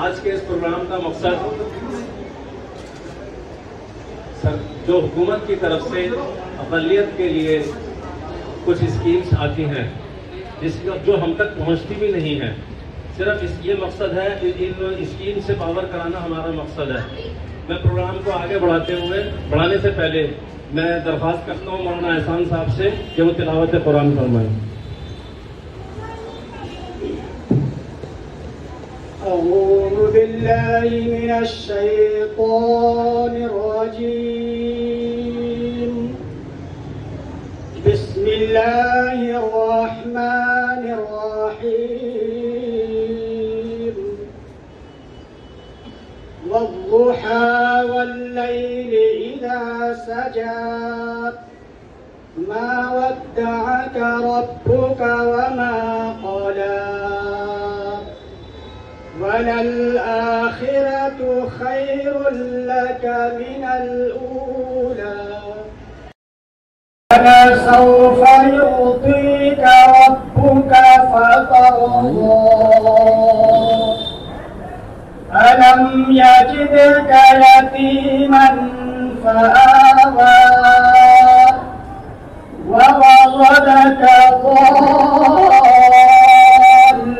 आज के इस प्रोग्राम का मकसद जो हुकूमत की तरफ से अक़लियत के लिए कुछ स्कीम्स आती हैं जिसका जो हम तक पहुंचती भी नहीं है, सिर्फ ये मकसद है कि इन स्कीम से पावर कराना हमारा मकसद है। मैं प्रोग्राम को आगे बढ़ाने से पहले मैं दरख्वास्त करता हूँ मौलाना एहसान साहब से कि वो तिलावत कुरान फरमाएं। अऊज़ु बिल्लाहि मिनश शैतानिर रजीम। बिस्मिल्लाहिर रहमानिर रहीम। वद्दुहा वल्लैलि इज़ा सजा मा वद्दअका रब्बुका वमा क़ला वलल-आखिरतु खैरुल लक मिनल ऊला वलसौफा यु'तीका रब्बुका फतर्दा अलम यजिदका यतीमन फआवा ववजदका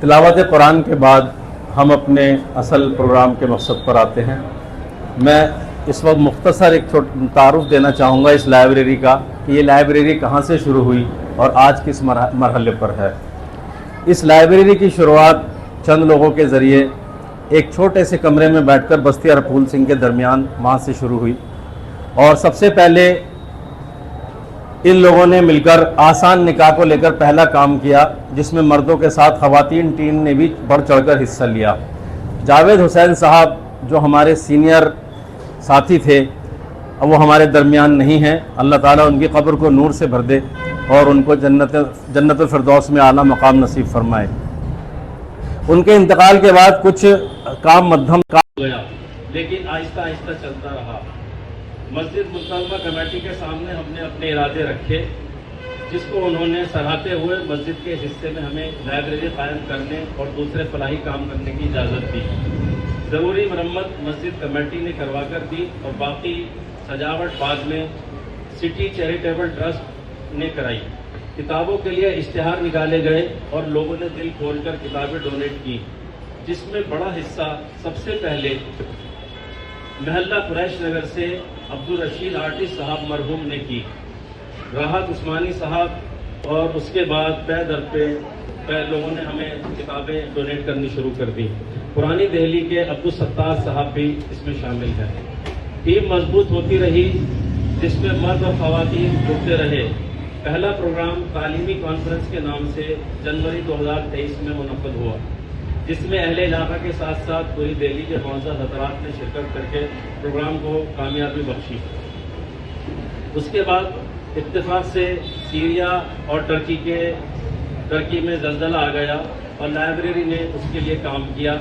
तिलावत कुरान के बाद हम अपने असल प्रोग्राम के मकसद पर आते हैं। मैं इस वक्त मुख्तसर एक तारुफ देना चाहूँगा इस लाइब्रेरी का कि ये लाइब्रेरी कहाँ से शुरू हुई और आज किस मरहले पर है। इस लाइब्रेरी की शुरुआत चंद लोगों के ज़रिए एक छोटे से कमरे में बैठकर बस्ती और फूल सिंह के दरमियान वहाँ से शुरू हुई और सबसे पहले इन लोगों ने मिलकर आसान निकाह को लेकर पहला काम किया, जिसमें मर्दों के साथ ख़वातीन टीम ने भी बढ़ चढ़कर हिस्सा लिया। जावेद हुसैन साहब जो हमारे सीनियर साथी थे, अब वो हमारे दरमियान नहीं हैं। अल्लाह ताला उनकी कब्र को नूर से भर दे और उनको जन्नतुल फिरदौस में आला मकाम नसीब फरमाए। उनके इंतकाल के बाद कुछ काम मध्यम का गया, लेकिन आहिस्ता आहिस्ता चलता रहा। मस्जिद मुसल्मा कमेटी के सामने हमने अपने इरादे रखे, जिसको उन्होंने सराहते हुए मस्जिद के हिस्से में हमें लाइब्रेरी कायम करने और दूसरे फलाही काम करने की इजाज़त दी। ज़रूरी मरम्मत मस्जिद कमेटी ने करवा कर दी और बाकी सजावट बाद में सिटी चैरिटेबल ट्रस्ट ने कराई। किताबों के लिए इश्तिहार निकाले गए और लोगों ने दिल खोलकर किताबें डोनेट की, जिसमें बड़ा हिस्सा सबसे पहले महल्ला कुरैश नगर से अब्दुल रशीद आर्टिस्ट साहब मरहूम ने की, राहत उस्मानी साहब, और उसके बाद पै दर पे लोगों ने हमें किताबें डोनेट करनी शुरू कर दी। पुरानी दिल्ली के अब्दुल सत्तार साहब भी इसमें शामिल हैं। टीम मजबूत होती रही, जिसमें मर्द और ख़वातीन जुड़ते रहे। पहला प्रोग्राम तालीमी कॉन्फ्रेंस के नाम से जनवरी 2023 में मुनक़्क़द हुआ, जिसमें अहले इलाका के साथ साथ पूरी दिल्ली के मौजूद हज़रात ने शिरकत करके प्रोग्राम को कामयाबी बख्शी। उसके बाद इत्तेफाक से सीरिया और टर्की में ज़लज़ला आ गया और लाइब्रेरी ने उसके लिए काम किया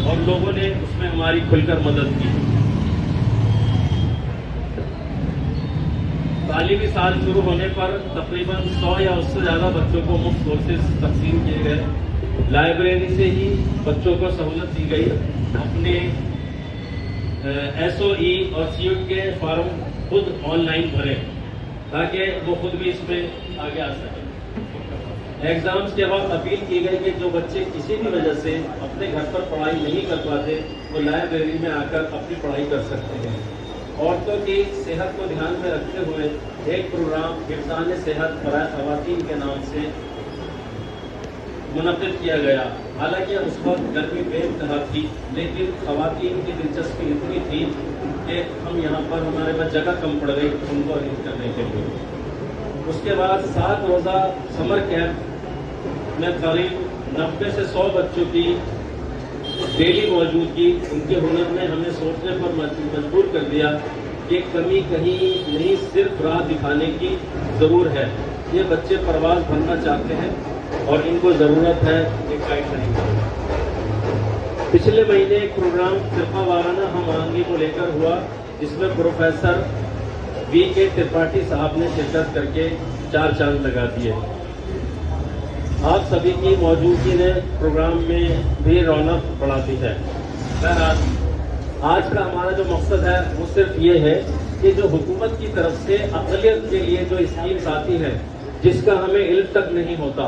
और लोगों ने उसमें हमारी खुलकर मदद की। तालीमी साल शुरू होने पर तकरीबन 100 या उससे ज़्यादा बच्चों को मुफ्त कोर्सेज तकसीम किए गए। लाइब्रेरी से ही बच्चों को सहूलत दी गई अपने SOE और CUET के फॉर्म खुद ऑनलाइन भरें ताकि वो खुद भी इसमें आगे आ सकें। एग्ज़ाम्स के बाद अपील की गई कि जो बच्चे किसी भी वजह से अपने घर पर पढ़ाई नहीं कर पाते वो लाइब्रेरी में आकर अपनी पढ़ाई कर सकते हैं। औरतों की सेहत को ध्यान में रखते हुए एक प्रोग्राम हिफ्ज़ान सेहत बराए ख़वातीन के नाम से मुनक़्क़िद किया गया। हालांकि उस वक्त गर्मी बेइंतहा थी, लेकिन ख़वातीन की दिलचस्पी इतनी थी कि हम यहाँ पर हमारे पास जगह कम पड़ गई उनको अरेंज करने के लिए। उसके बाद 7 रोज़ा समर कैंप में करीब 90 से 100 बच्चों की डेली मौजूदगी उनके हुनर ने हमें सोचने पर मजबूर कर दिया कि कमी कहीं नहीं, सिर्फ राह दिखाने की ज़रूर है। ये बच्चे परवाज़ भरना चाहते हैं और इनको ज़रूरत है एक गाइडलाइन की। पिछले महीने एक प्रोग्राम फिरका वाराना हम आहंगी को लेकर हुआ, जिसमें प्रोफेसर VK त्रिपाठी साहब ने शिरकत करके 4 चांद लगा दिए। आप सभी की मौजूदगी ने प्रोग्राम में भी रौनक बढ़ाती है। बहरहाल आज का हमारा जो मकसद है वो सिर्फ ये है कि जो हुकूमत की तरफ से अक़लियत के लिए जो स्कीम्स आती हैं जिसका हमें इल्म तक नहीं होता,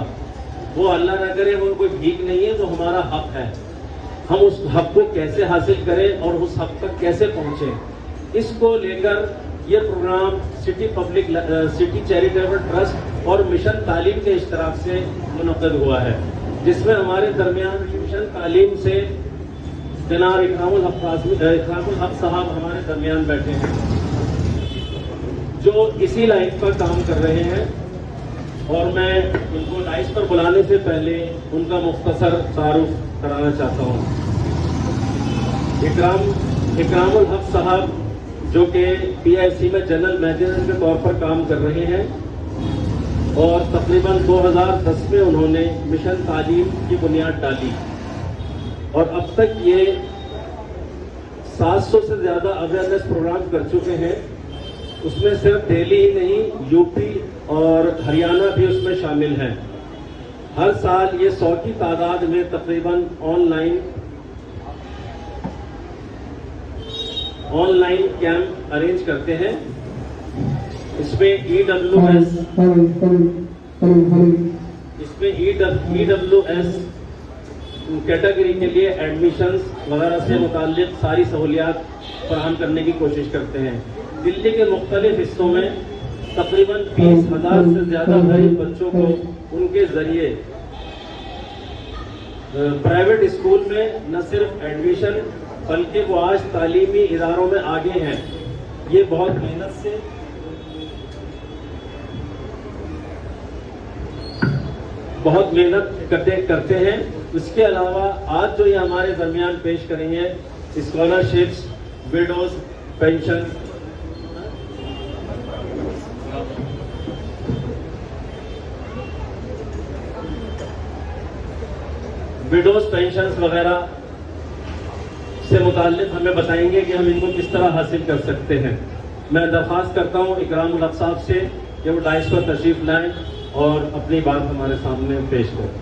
वो अल्लाह न करे वो कोई भीख नहीं है, वो हमारा हक है। हम उस हक को कैसे हासिल करें और उस हक तक कैसे पहुँचें, इसको लेकर ये प्रोग्राम सिटी चैरिटेबल ट्रस्ट और मिशन तालीम के इश्तराक से मुनक़्क़द हुआ है, जिसमें हमारे दरमियान मिशन तालीम से जनाब इकरामुल हक साहब हमारे दरमियान बैठे हैं, जो इसी लाइन पर काम कर रहे हैं। और मैं उनको डाइस पर बुलाने से पहले उनका मुख्तसर तारुफ कराना चाहता हूँ। इकरामुल हक साहब जो कि PIC में जनरल मैनेजर के तौर पर काम कर रहे हैं और तकरीबन 2010 में उन्होंने मिशन तालीम की बुनियाद डाली और अब तक ये 700 से ज़्यादा अवेयरनेस प्रोग्राम कर चुके हैं। उसमें सिर्फ दिल्ली ही नहीं, UP और हरियाणा भी उसमें शामिल हैं। हर साल ये 100 की तादाद में तकरीबन ऑनलाइन कैंप अरेंज करते हैं। इसमें EWS कैटेगरी के लिए एडमिशन्स वगैरह से मुताल्लिक सारी सहूलियात फराहम करने की कोशिश करते हैं। दिल्ली के मुख्तलिफ हिस्सों में तकरीबन 20,000 से ज़्यादा गरीब बच्चों को उनके ज़रिए प्राइवेट स्कूल में न सिर्फ एडमिशन बल्कि वो आज तालीमी इदारों में आगे हैं। ये बहुत मेहनत करते हैं। इसके अलावा आज जो ये हमारे दरमियान पेश करेंगे स्कॉलरशिप्स, विडोज पेंशन, वगैरह से मुताल्लिक हमें बताएंगे कि हम इनको किस तरह हासिल कर सकते हैं। मैं दरख्वास्त करता हूँ इकरामुल हक साहब से कि वो डाइस पर तशरीफ लाएं और अपनी बात हमारे सामने पेश करें।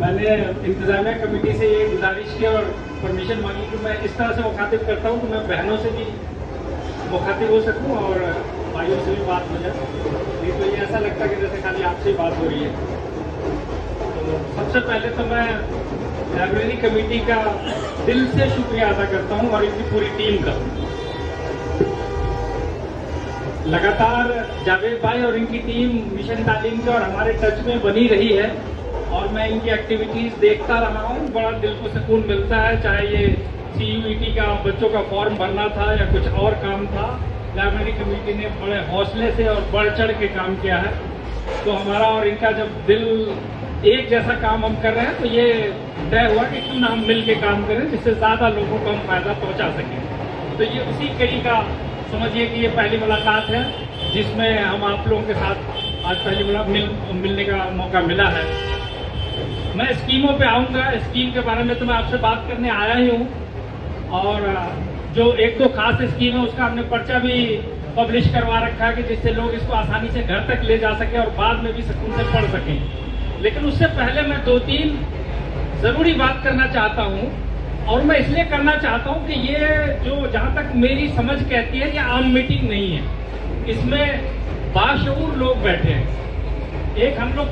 मैंने इंतजामिया कमेटी से ये गुजारिश की और परमिशन मांगी कि मैं इस तरह से मुखातिब करता हूँ कि मैं बहनों से भी मुखातिब हो सकूँ और भाइयों से भी बात हो जाए। नहीं तो ये ऐसा लगता है कि जैसे खाली आपसे ही बात हो रही है। तो सबसे पहले तो मैं लाइब्रेरी कमेटी का दिल से शुक्रिया अदा करता हूँ और इनकी पूरी टीम का। लगातार जावेद भाई और इनकी टीम मिशन तालीम के और हमारे टच में बनी रही है और मैं इनकी एक्टिविटीज देखता रहा हूँ। बड़ा दिल को सुकून मिलता है, चाहे ये CUET का बच्चों का फॉर्म भरना था या कुछ और काम था। लाइब्रेरी कमेटी ने बड़े हौसले से और बढ़ चढ़ के काम किया है। तो हमारा और इनका जब दिल एक जैसा काम हम कर रहे हैं तो ये तय हुआ कि क्यों ना हम मिल के काम करें जिससे ज़्यादा लोगों को हम फायदा पहुँचा सकें। तो ये उसी कड़ी का समझिए कि ये पहली मुलाकात है जिसमें हम आप लोगों के साथ आज पहली मिलने का मौका मिला है। मैं स्कीमों पे आऊँगा, स्कीम के बारे में तो मैं आपसे बात करने आया ही हूँ और जो 1-2 खास स्कीम है उसका हमने पर्चा भी पब्लिश करवा रखा है कि जिससे लोग इसको आसानी से घर तक ले जा सकें और बाद में भी सुकून से पढ़ सकें। लेकिन उससे पहले मैं 2-3 ज़रूरी बात करना चाहता हूँ और मैं इसलिए करना चाहता हूँ कि ये जो जहाँ तक मेरी समझ कहती है ये आम मीटिंग नहीं है। इसमें बाशऊर लोग बैठे हैं। एक हम लोग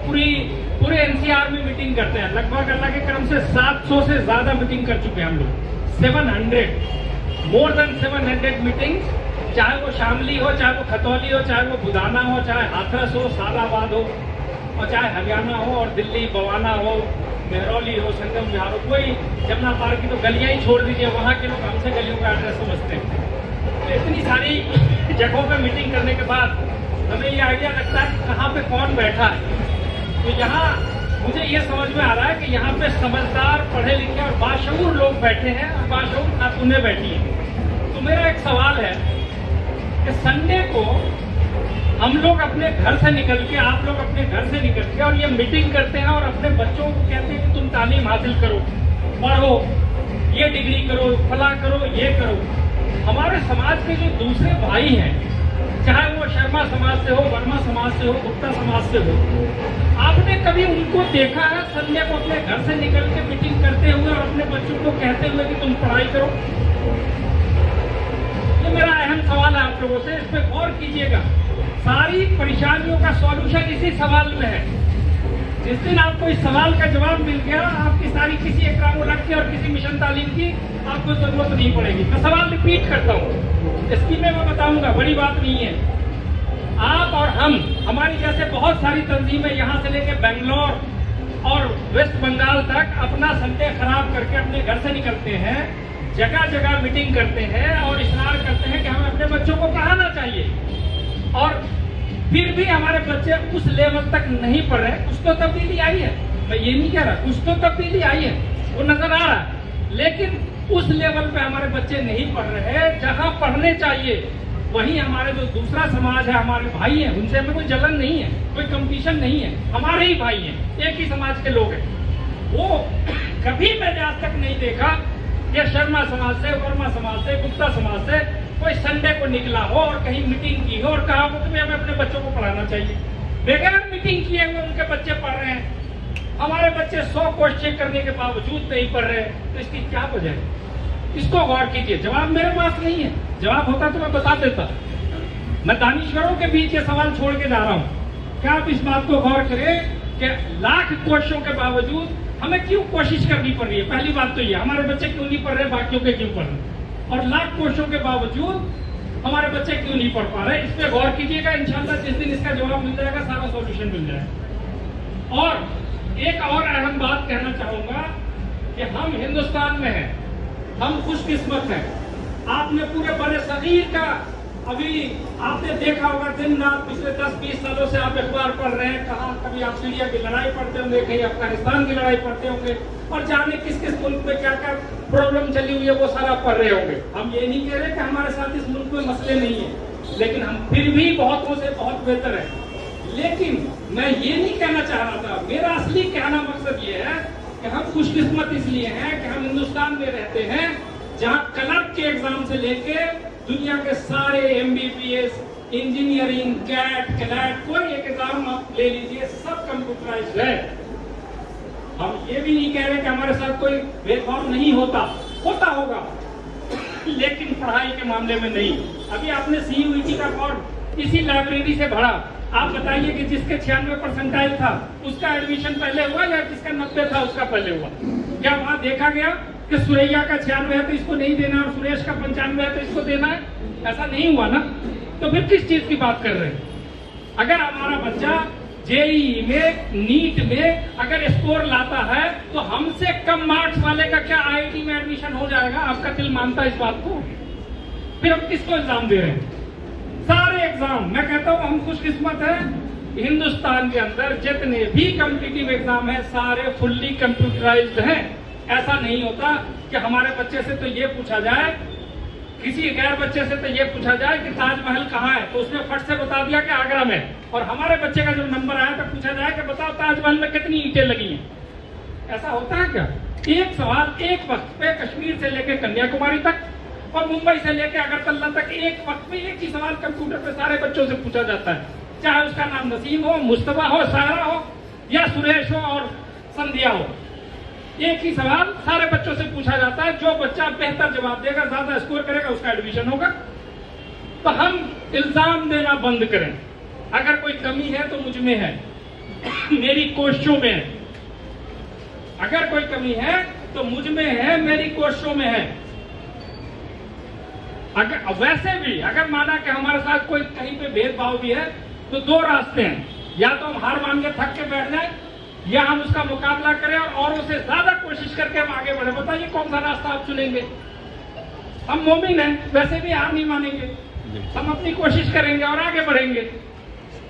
पूरे NCR में मीटिंग करते हैं, लगभग अल्लाह के करम से 700 से ज़्यादा मीटिंग कर चुके हैं हम लोग। 700 मोर देन 700 मीटिंग्स, चाहे वो शामली हो, चाहे वो खतौली हो, चाहे वो बुधाना हो, चाहे हाथरस हो, सालाबाद हो और चाहे हरियाणा हो और दिल्ली बवाना हो, मेहरौली हो, संगम विहार हो, कोई जमुना पार्क की तो गलियां ही छोड़ दीजिए, वहाँ के लोग हमसे गलियों का एड्रेस समझते हैं। तो इतनी सारी जगहों पे मीटिंग करने के बाद हमें ये आइडिया लगता है कि कहाँ पे कौन बैठा है। तो यहाँ मुझे ये समझ में आ रहा है कि यहाँ पे समझदार, पढ़े लिखे और बाशऊर लोग बैठे हैं और बाशऊर खातूनें बैठी हैं। तो मेरा एक सवाल है कि संडे को हम लोग अपने घर से निकल के, आप लोग अपने घर से निकल के और ये मीटिंग करते हैं और अपने बच्चों को कहते हैं कि तुम तालीम हासिल करो, पढ़ो, ये डिग्री करो, फला करो, ये करो। हमारे समाज के जो दूसरे भाई हैं, चाहे वो शर्मा समाज से हो, वर्मा समाज से हो, गुप्ता समाज से हो, आपने कभी उनको देखा है संडे को अपने घर से निकल के मीटिंग करते हुए और अपने बच्चों को कहते हुए कि तुम पढ़ाई करो? ये मेरा अहम सवाल है आप लोगों से, इस पर गौर कीजिएगा। सारी परेशानियों का सॉल्यूशन इसी सवाल में है। जिस दिन आपको इस सवाल का जवाब मिल गया, आपकी सारी किसी एग्जाम को रख के और किसी मिशन तालीम की आपको जरूरत नहीं पड़ेगी। मैं सवाल रिपीट करता हूँ, इसकी मैं बताऊंगा, बड़ी बात नहीं है। आप और हम, हमारी जैसे बहुत सारी तंजीमें यहाँ से लेके बेंगलोर और वेस्ट बंगाल तक अपना संडे खराब करके अपने घर से निकलते हैं, जगह जगह मीटिंग करते हैं और इशरार करते हैं कि हमें अपने बच्चों को पढ़ाना चाहिए, और फिर भी हमारे बच्चे उस लेवल तक नहीं पढ़ रहे। कुछ तो तब्दीली आई है, मैं ये नहीं कह रहा, कुछ तो तब्दीली आई है, वो नजर आ रहा है, लेकिन उस लेवल पे हमारे बच्चे नहीं पढ़ रहे जहां पढ़ने चाहिए। वहीं हमारे जो दूसरा समाज है, हमारे भाई हैं, उनसे हमें कोई जलन नहीं है, कोई कंपटीशन नहीं है, हमारे ही भाई हैं, एक ही समाज के लोग हैं। वो कभी मैंने आज तक नहीं देखा कि शर्मा समाज से, वर्मा समाज से, गुप्ता समाज से कोई संडे को निकला हो और कहीं मीटिंग की हो और कहा हो कि हमें अपने बच्चों को पढ़ाना चाहिए। बगैर मीटिंग किए हुए उनके बच्चे पढ़ रहे हैं, हमारे बच्चे 100 कोशिशें करने के बावजूद नहीं पढ़ रहे, तो इसकी क्या वजह है? इसको गौर कीजिए। जवाब मेरे पास नहीं है, जवाब होता तो मैं बता देता। मैं दानिश्वरों के बीच ये सवाल छोड़ के जा रहा हूँ। क्या आप इस बात को गौर करें कि लाख कोशिशों के बावजूद हमें क्यों कोशिश करनी पड़ रही है? पहली बात तो ये, हमारे बच्चे क्यों नहीं पढ़ रहे, बाकियों के क्यों पढ़ रहे, और लाख कोशिशों के बावजूद हमारे बच्चे क्यों नहीं पढ़ पा रहे? इस पे गौर कीजिएगा। इंशाल्लाह जिस दिन इसका जवाब मिल जाएगा, सारा सॉल्यूशन मिल जाएगा। और एक और अहम बात कहना चाहूंगा कि हम हिंदुस्तान में हैं, हम खुशकिस्मत हैं। आपने पूरे बड़े सगीर का, अभी आपने देखा होगा दिन रात पिछले 10-20 सालों से आप अखबार पढ़ रहे हैं, कहाँ कभी आप सीरिया की लड़ाई पढ़ते होंगे, कहीं अफगानिस्तान की लड़ाई पढ़ते होंगे, और जाने किस किस मुल्क में क्या क्या प्रॉब्लम चली हुई है वो सारा पढ़ रहे होंगे। हम ये नहीं कह रहे कि हमारे साथ इस मुल्क में मसले नहीं है, लेकिन हम फिर भी बहुतों से बहुत बेहतर है। लेकिन मैं ये नहीं कहना चाह रहा था, मेरा असली कहना मकसद ये है कि हम खुशकिस्मत इसलिए हैं कि हम हिंदुस्तान में रहते हैं जहां क्लर्क के एग्जाम से लेके दुनिया के सारे MBBS, इंजीनियरिंग, कैट, क्लैट, कोई एक एग्जाम आप ले लीजिए, सब कंप्यूटराइज्ड है। हम ये भी नहीं कह रहे कि हमारे साथ कोई भेदभाव नहीं होता, होता होगा, लेकिन पढ़ाई के मामले में नहीं। अभी आपने CUET का फॉर्म इसी लाइब्रेरी से भरा, आप बताइए कि जिसके 96 परसेंटाइल था उसका एडमिशन पहले हुआ या जिसका 90 था उसका पहले हुआ? क्या वहां देखा गया कि सुरैया का 96 है तो इसको नहीं देना और सुरेश का 95 है तो इसको देना है? ऐसा नहीं हुआ ना। तो फिर किस चीज की बात कर रहे हैं? अगर हमारा बच्चा JEE में, नीट में अगर स्कोर लाता है तो हमसे कम मार्क्स वाले का क्या IIT में एडमिशन हो जाएगा? आपका दिल मानता है इस बात को? फिर हम किसको एग्जाम दे रहे हैं? सारे एग्जाम, मैं कहता हूँ हम खुशकिस्मत है, हिंदुस्तान के अंदर जितने भी कॉम्पिटिटिव एग्जाम है सारे फुल्ली कंप्यूटराइज्ड हैं। ऐसा नहीं होता कि हमारे बच्चे से तो ये पूछा जाए, किसी गैर बच्चे से तो ये पूछा जाए कि ताजमहल कहाँ है, तो उसने फट से बता दिया कि आगरा में, और हमारे बच्चे का जब नंबर आया तो पूछा जाए कि बताओ ताजमहल में कितनी ईंटें लगी हैं। ऐसा होता है क्या? एक सवाल एक वक्त पे कश्मीर से लेकर कन्याकुमारी तक और मुंबई से लेकर अगरतला तक एक वक्त में एक ही सवाल कंप्यूटर पे सारे बच्चों से पूछा जाता है, चाहे उसका नाम नसीम हो, मुस्तफा हो, सारा हो या सुरेश हो और संध्या हो। एक ही सवाल सारे बच्चों से पूछा जाता है, जो बच्चा बेहतर जवाब देगा, ज्यादा स्कोर करेगा, उसका एडमिशन होगा। तो हम इल्जाम देना बंद करें। अगर कोई कमी है तो मुझ में है, मेरी कोशिशों में है। अगर कोई कमी है तो मुझ में है, मेरी कोशिशों में है। अगर वैसे भी अगर माना कि हमारे साथ कोई कहीं पे भेदभाव भी है तो दो रास्ते हैं, या तो हम हार मान के थक के बैठ जाए या हम उसका मुकाबला करें और औरों से ज्यादा कोशिश करके हम आगे बढ़े? बताइए कौन सा रास्ता आप चुनेंगे? हम मोमिन हैं, वैसे भी हार नहीं मानेंगे, हम अपनी कोशिश करेंगे और आगे बढ़ेंगे।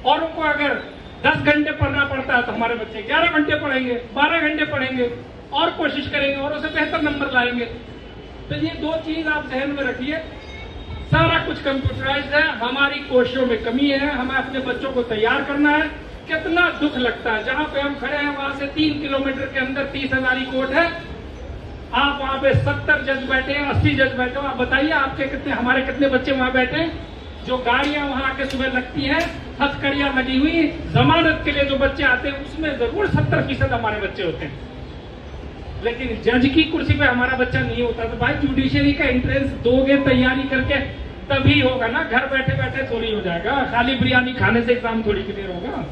औरों को अगर 10 घंटे पढ़ना पड़ता है तो हमारे बच्चे 11 घंटे पढ़ेंगे, 12 घंटे पढ़ेंगे और कोशिश करेंगे और उसे बेहतर नंबर लाएंगे। तो ये दो चीज आप जहन में रखिए। सारा कुछ कंप्यूटराइज्ड है, हमारी कोशिशों में कमी है, हमें अपने बच्चों को तैयार करना है। कितना दुख लगता है, जहां पे हम खड़े हैं वहां से 3 किलोमीटर के अंदर 30 हजारी कोर्ट है, आप वहां पे 70 जज बैठे हैं, 80 जज बैठे हो। आप बताइए आपके कितने, हमारे कितने बच्चे वहां बैठे हैं? जो गाड़ियां वहां आके सुबह लगती हैं, हथकड़ियां लगी हुई, जमानत के लिए जो बच्चे आते हैं उसमें जरूर 70% हमारे बच्चे होते हैं, लेकिन जज की कुर्सी पे हमारा बच्चा नहीं होता। तो भाई जुडिशरी का एंट्रेंस दोगे तैयारी करके तभी होगा ना, घर बैठे बैठे थोड़ी हो जाएगा। खाली बिरयानी खाने से एग्जाम थोड़ी क्लियर होगा।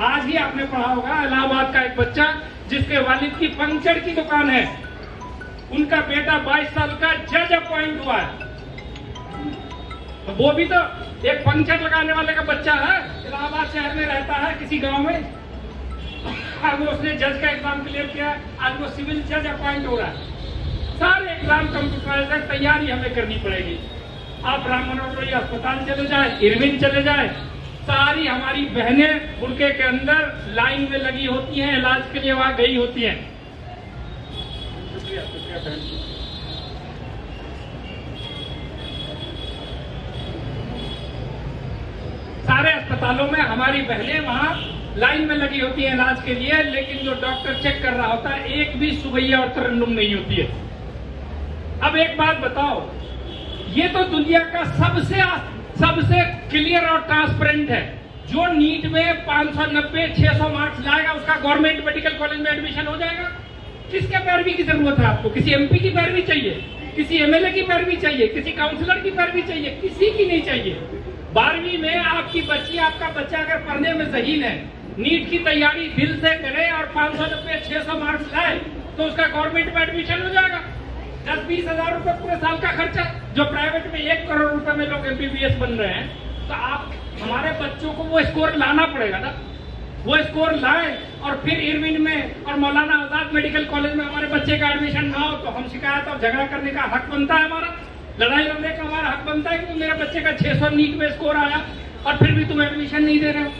आज ही आपने पढ़ा होगा इलाहाबाद का एक बच्चा जिसके वालिद की पंक्चर की दुकान है, उनका बेटा 22 साल का जज अपॉइंट हुआ है। तो वो भी तो एक पंक्चर लगाने वाले का बच्चा है, इलाहाबाद शहर में रहता है किसी गांव में। अब उसने जज का एग्जाम क्लियर किया, आज वो सिविल जज अपॉइंट हो रहा है। सारे एग्जाम कंप्यूटराइज्ड है, तैयारी हमें करनी पड़ेगी। आप राम मनोहर अस्पताल चले जाए, इरविन चले जाए, सारी हमारी बहनें बुरके के अंदर लाइन में लगी होती हैं, इलाज के लिए वहां गई होती हैं। शुक्रिया, शुक्रिया बहन। सारे अस्पतालों में हमारी बहनें वहां लाइन में लगी होती है इलाज के लिए, लेकिन जो डॉक्टर चेक कर रहा होता है एक भी सुबैया और तरन्नुम नहीं होती है। अब एक बात बताओ, ये तो दुनिया का सबसे क्लियर और ट्रांसपेरेंट है। जो नीट में 590-600 मार्क्स लाएगा उसका गवर्नमेंट मेडिकल कॉलेज में एडमिशन हो जाएगा। किसके पैरवी की जरूरत है आपको? किसी एमपी की पैरवी चाहिए, किसी एमएलए की पैरवी चाहिए, किसी काउंसलर की पैरवी चाहिए? किसी की नहीं चाहिए। 12वीं में आपकी बच्ची, आपका बच्चा अगर पढ़ने में ज़हीन है, नीट की तैयारी दिल से करे और 590-600 मार्क्स लाए तो उसका गवर्नमेंट में एडमिशन हो जाएगा। 10-20 हजार रुपए पूरे साल का खर्चा, जो प्राइवेट में 1 करोड़ रुपए में लोग एमबीबीएस बन रहे हैं। तो आप, हमारे बच्चों को वो स्कोर लाना पड़ेगा ना, वो स्कोर लाए और फिर इरविन में और मौलाना आजाद मेडिकल कॉलेज में हमारे बच्चे का एडमिशन ना हो तो हम शिकायत और झगड़ा करने का हक बनता है हमारा, लड़ाई लड़ने का हमारा हक बनता है कि मेरे बच्चे का 600 नीट में स्कोर आया और फिर भी तुम एडमिशन नहीं दे रहे हो।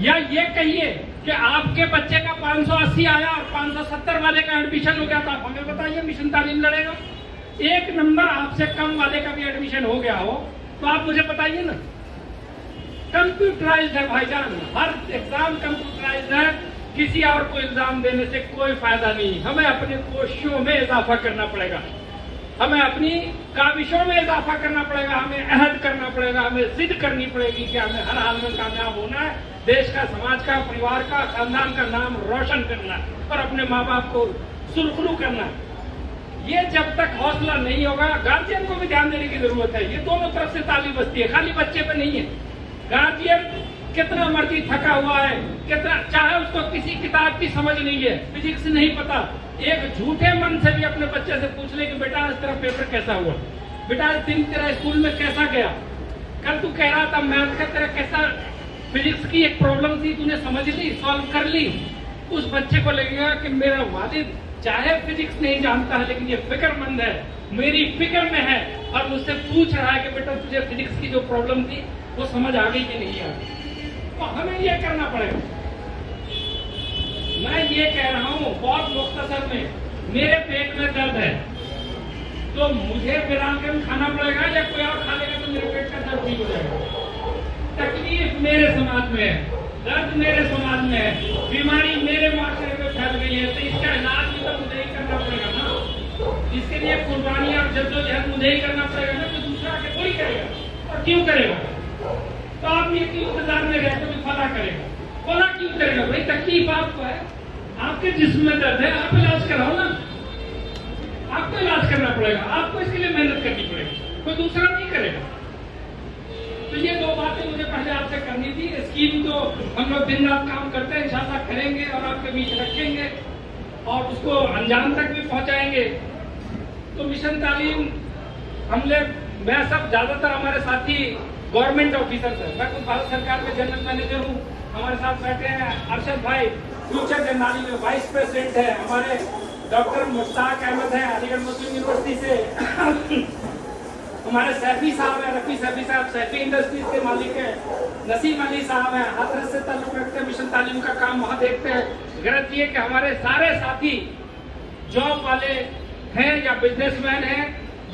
या ये कहिए कि आपके बच्चे का 580 आया और 570 वाले का एडमिशन हो गया, तो आप हमें बताइए मिशन तालीम लड़ेगा? 1 नंबर आपसे कम वाले का भी एडमिशन हो गया हो तो आप मुझे बताइए ना। कंप्यूटराइज्ड है भाईजान, हर एग्जाम कंप्यूटराइज्ड है। किसी और को इल्जाम देने से कोई फायदा नहीं। हमें अपनी कोशिशों में इजाफा करना पड़ेगा, हमें अपनी काविशों में इजाफा करना पड़ेगा, हमें अहद करना पड़ेगा, हमें जिद करनी पड़ेगी कि हमें हर हाल में कामयाब होना है, देश का, समाज का, परिवार का, खानदान का नाम रोशन करना है और अपने माँ बाप को सुरखरू करना है। ये जब तक हौसला नहीं होगा, गार्जियन को भी ध्यान देने की जरूरत है। ये दोनों तरफ से ताली बजती है, खाली बच्चे पे नहीं है। गार्जियन कितना मर्जी थका हुआ है, कितना चाहे उसको किसी किताब की समझ नहीं है, फिजिक्स नहीं पता, एक झूठे मन से भी अपने बच्चे से पूछ ले कि बेटा आज तेरा पेपर कैसा हुआ, बेटा आज दिन तेरा स्कूल में कैसा गया, कल तू कह रहा था मैथ का तेरा कैसा, फिजिक्स की एक प्रॉब्लम थी तूने समझ ली, सॉल्व कर ली। उस बच्चे को लगेगा कि मेरा वालिद चाहे फिजिक्स नहीं जानता है लेकिन ये फिक्रमंद है, मेरी फिक्र में है और मुझसे पूछ रहा है कि बेटा तुझे फिजिक्स की जो प्रॉब्लम थी वो समझ आ गई कि नहीं आ गई। तो हमें ये करना पड़ेगा। मैं ये कह रहा हूँ बहुत मुख्तसर में, मेरे पेट में दर्द है तो मुझे बिरांगन खाना पड़ेगा या कोई और खा लेगा तो मेरे पेट का दर्द ठीक हो जाएगा। तकलीफ मेरे समाज में है, दर्द मेरे समाज में है, बीमारी मेरे माशरे में फैल गई है, तो इसका इलाज भी तो मुझे ही करना पड़ेगा ना। इसके लिए कुर्बानी और जद्दोजहद मुझे ही करना पड़ेगा ना, तो दूसरा आके थोड़ी करेगा। और क्यों करेगा? तो आप ये क्यों इंतजार में रहते हो फला करेगा? फला क्यों करेगा? भाई तकलीफ आपको है, आपके जिस्म में दर्द है, आप इलाज कराओ ना। आपको इलाज करना पड़ेगा, आपको इसके लिए मेहनत करनी पड़ेगी, कोई दूसरा नहीं करेगा। तो ये दो बातें मुझे पहले आपसे करनी थी। स्कीम तो हम लोग दिन रात काम करते हैं, इंशाल्लाह करेंगे और आपके बीच रखेंगे और उसको अंजाम तक भी पहुंचाएंगे। तो मिशन तालीम हमने, मैं सब ज्यादातर हमारे साथी गवर्नमेंट ऑफिसर्स है, मैं खुद भारत सरकार में जनरल मैनेजर हूँ, हमारे साथ बैठे हैं अरशद भाई, फ्यूचर जनरल में वाइस प्रेसिडेंट है। हमारे डॉक्टर मुश्ताक अहमद हैं अलीगढ़ मुस्लिम यूनिवर्सिटी से। हमारे सैफी साहब हैं, रफी सैफी साहब सैफी इंडस्ट्रीज के मालिक हैं। नसीम अली साहब हैं, हाथरस से ताल्लुक रखते हैं, मिशन तालीम का काम वहाँ देखते हैं। गलत ये कि हमारे सारे साथी जॉब वाले हैं या बिजनेसमैन हैं।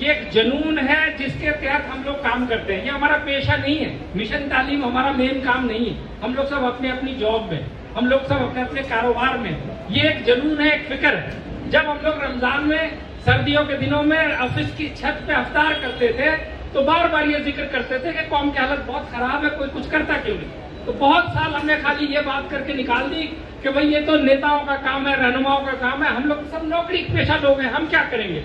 ये एक जुनून है जिसके तहत हम लोग काम करते हैं। ये हमारा पेशा नहीं है, मिशन तालीम हमारा मेन काम नहीं है। हम लोग सब अपने अपनी जॉब में, हम लोग सब अपने अपने कारोबार में। ये एक जुनून है, एक फिक्र है। जब हम लोग रमजान में सर्दियों के दिनों में ऑफिस की छत पे अफ्तार करते थे तो बार बार ये जिक्र करते थे कि कौम की हालत बहुत खराब है, कोई कुछ करता क्यों नहीं। तो बहुत साल हमने खाली ये बात करके निकाल दी कि भाई ये तो नेताओं का काम है, रहनुमाओं का काम है, हम लोग सब नौकरी पेशा लोग हैं, हम क्या करेंगे।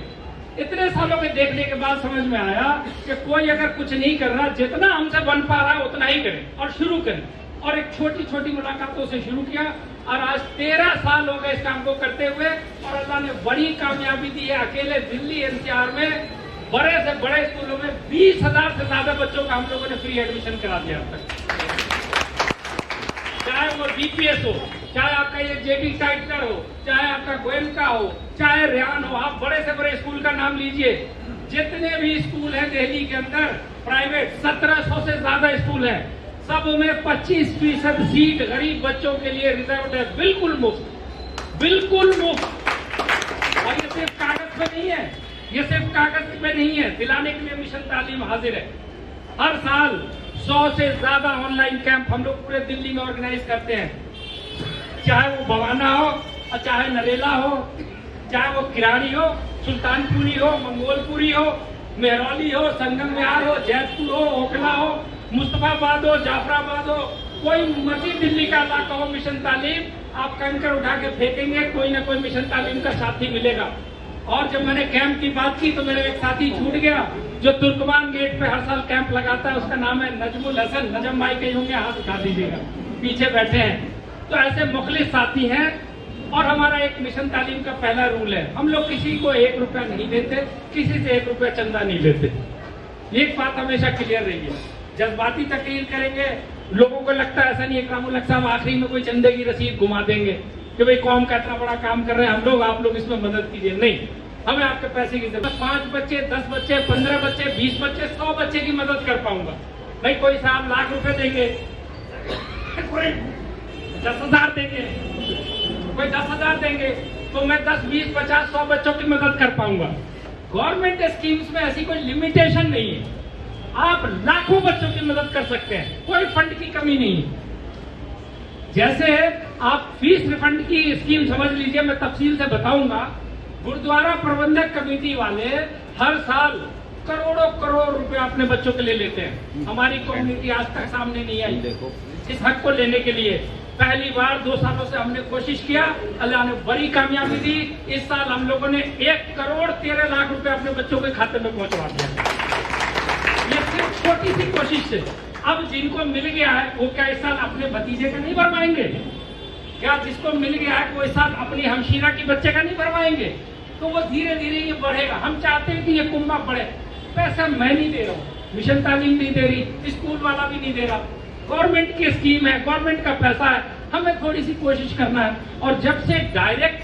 इतने सालों के देखने के बाद समझ में आया कि कोई अगर कुछ नहीं कर रहा, जितना हमसे बन पा रहा है उतना ही करें और शुरू करें। और एक छोटी छोटी मुलाकातों से शुरू किया और आज 13 साल हो गए इस काम को करते हुए और अल्लाह ने बड़ी कामयाबी दी है। अकेले दिल्ली एनसीआर में बड़े से बड़े स्कूलों में 20,000 से ज्यादा बच्चों का हम लोगों ने फ्री एडमिशन करा दिया अब तक। चाहे वो बीपीएस हो, चाहे आपका ये जेबी टाइटलर हो, चाहे आपका गोयनका हो, चाहे रेहान हो, आप बड़े से बड़े स्कूल का नाम लीजिए। जितने भी स्कूल हैं दिल्ली के अंदर प्राइवेट, 1700 से ज्यादा स्कूल हैं, सब में 25% सीट गरीब बच्चों के लिए रिजर्व है, बिल्कुल मुफ्त, बिल्कुल मुफ्त। और ये सिर्फ कागज पे नहीं है, ये सिर्फ कागज पे नहीं है, दिलाने के लिए मिशन तालीम हाजिर है। हर साल 100 से ज्यादा ऑनलाइन कैंप हम लोग पूरे दिल्ली में ऑर्गेनाइज करते हैं। चाहे वो बवाना हो और चाहे नरेला हो, चाहे वो किराड़ी हो, सुल्तानपुरी हो, मंगोलपुरी हो, मेहरौली हो, संगम विहार हो, जैतपुर हो, ओखला हो, मुस्तफाबाद हो, जाफराबाद हो, कोई मर्जी दिल्ली का इलाका हो, मिशन तालीम आप कंकर उठा के फेंकेंगे, कोई ना कोई मिशन तालीम का साथी मिलेगा। और जब मैंने कैंप की बात की तो मेरा एक साथी छूट गया जो तुर्कमान गेट पे हर साल कैंप लगाता है, उसका नाम है नजमुल हसन। नजम भाई के होंगे, हाथ उठा दीजिएगा, पीछे बैठे हैं। तो ऐसे मुखलिस साथी हैं। और हमारा एक मिशन तालीम का पहला रूल है, हम लोग किसी को 1 रुपया नहीं देते, किसी से 1 रुपया चंदा नहीं लेते। एक बात हमेशा क्लियर रही है। जज्बाती तकरीर करेंगे, लोगों को लगता है ऐसा नहीं है इकरामुल हक साहब आखिरी में कोई चंदे की रसीद घुमा देंगे कि भाई कौम का इतना बड़ा काम कर रहे हैं हम लोग, आप लोग इसमें मदद कीजिए। नहीं, हमें आपके पैसे की जरूरत। 5 बच्चे, 10 बच्चे, 15 बच्चे, 20 बच्चे, 100 बच्चे की मदद कर पाऊंगा। भाई कोई साहब लाख रुपए देंगे, कोई 10,000 देंगे, कोई 10,000 देंगे, तो मैं 10, 20, 50, 100 बच्चों की मदद कर पाऊंगा। गवर्नमेंट स्कीम्स में ऐसी कोई लिमिटेशन नहीं है, आप लाखों बच्चों की मदद कर सकते हैं, कोई फंड की कमी नहीं है। जैसे आप फीस रिफंड की स्कीम समझ लीजिए, मैं तफसील से बताऊंगा। गुरुद्वारा प्रबंधक कमेटी वाले हर साल करोड़ों करोड़ रुपए अपने बच्चों के लिए लेते हैं। हमारी कम्युनिटी आज तक सामने नहीं आई इस हक को लेने के लिए। पहली बार 2 सालों से हमने कोशिश किया, अल्लाह ने बड़ी कामयाबी दी। इस साल हम लोगों ने 1,13,00,000 रुपए अपने बच्चों के खाते में पहुंचवा दिया। ये सिर्फ छोटी सी कोशिश से। अब जिनको मिल गया है वो क्या इस साल अपने भतीजे का नहीं भरवाएंगे? क्या जिसको मिल गया है वो इस साल अपनी हमशीरा की बच्चे का नहीं भरवाएंगे? तो वो धीरे धीरे ये बढ़ेगा। हम चाहते हैं कि ये कुंभा बढ़े। पैसा मैं नहीं दे रहा हूँ, मिशन तालीम नहीं दे रही, स्कूल वाला भी नहीं दे रहा, गवर्नमेंट की स्कीम है, गवर्नमेंट का पैसा है, हमें थोड़ी सी कोशिश करना है। और जब से डायरेक्ट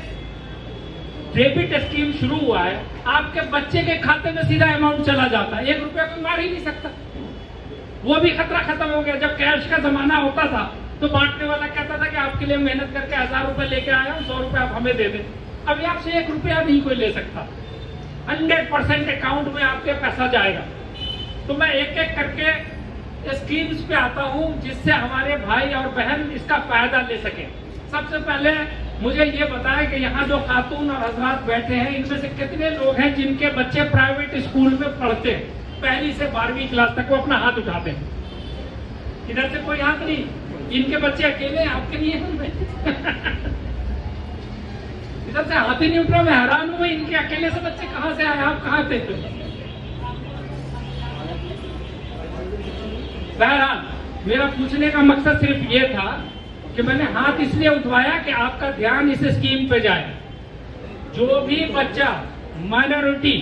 डेबिट स्कीम शुरू हुआ है, आपके बच्चे के खाते में सीधा अमाउंट चला जाता है, 1 रुपया कोई मार ही नहीं सकता। वो भी खतरा खत्म हो गया। जब कैश का जमाना होता था तो बांटने वाला कहता था कि आपके लिए मेहनत करके 1000 रुपए लेके आया हूँ, 100 रुपए आप हमें दे दें। अभी आपसे 1 रुपया नहीं कोई ले सकता, 100% अकाउंट में आपके पैसा जाएगा। तो मैं एक एक करके स्कीम्स पे आता हूँ जिससे हमारे भाई और बहन इसका फायदा ले सके। सबसे पहले मुझे ये बताएं कि यहाँ जो खातून और हजरात बैठे हैं इनमें से कितने लोग हैं जिनके बच्चे प्राइवेट स्कूल में पढ़ते हैं, 1ली से 12वीं क्लास तक? वो अपना हाथ उठाते हैं। इधर से कोई हाथ नहीं, इनके बच्चे अकेले हैं, आपके नहीं है। इधर से हाथ ही नहीं उठ रहा। मैं हैरान हूँ, इनके अकेले से बच्चे कहाँ से आए, आप कहाँ थे? बहरहाल मेरा पूछने का मकसद सिर्फ ये था कि मैंने हाथ इसलिए उठवाया कि आपका ध्यान इस स्कीम पे जाए। जो भी बच्चा माइनॉरिटी,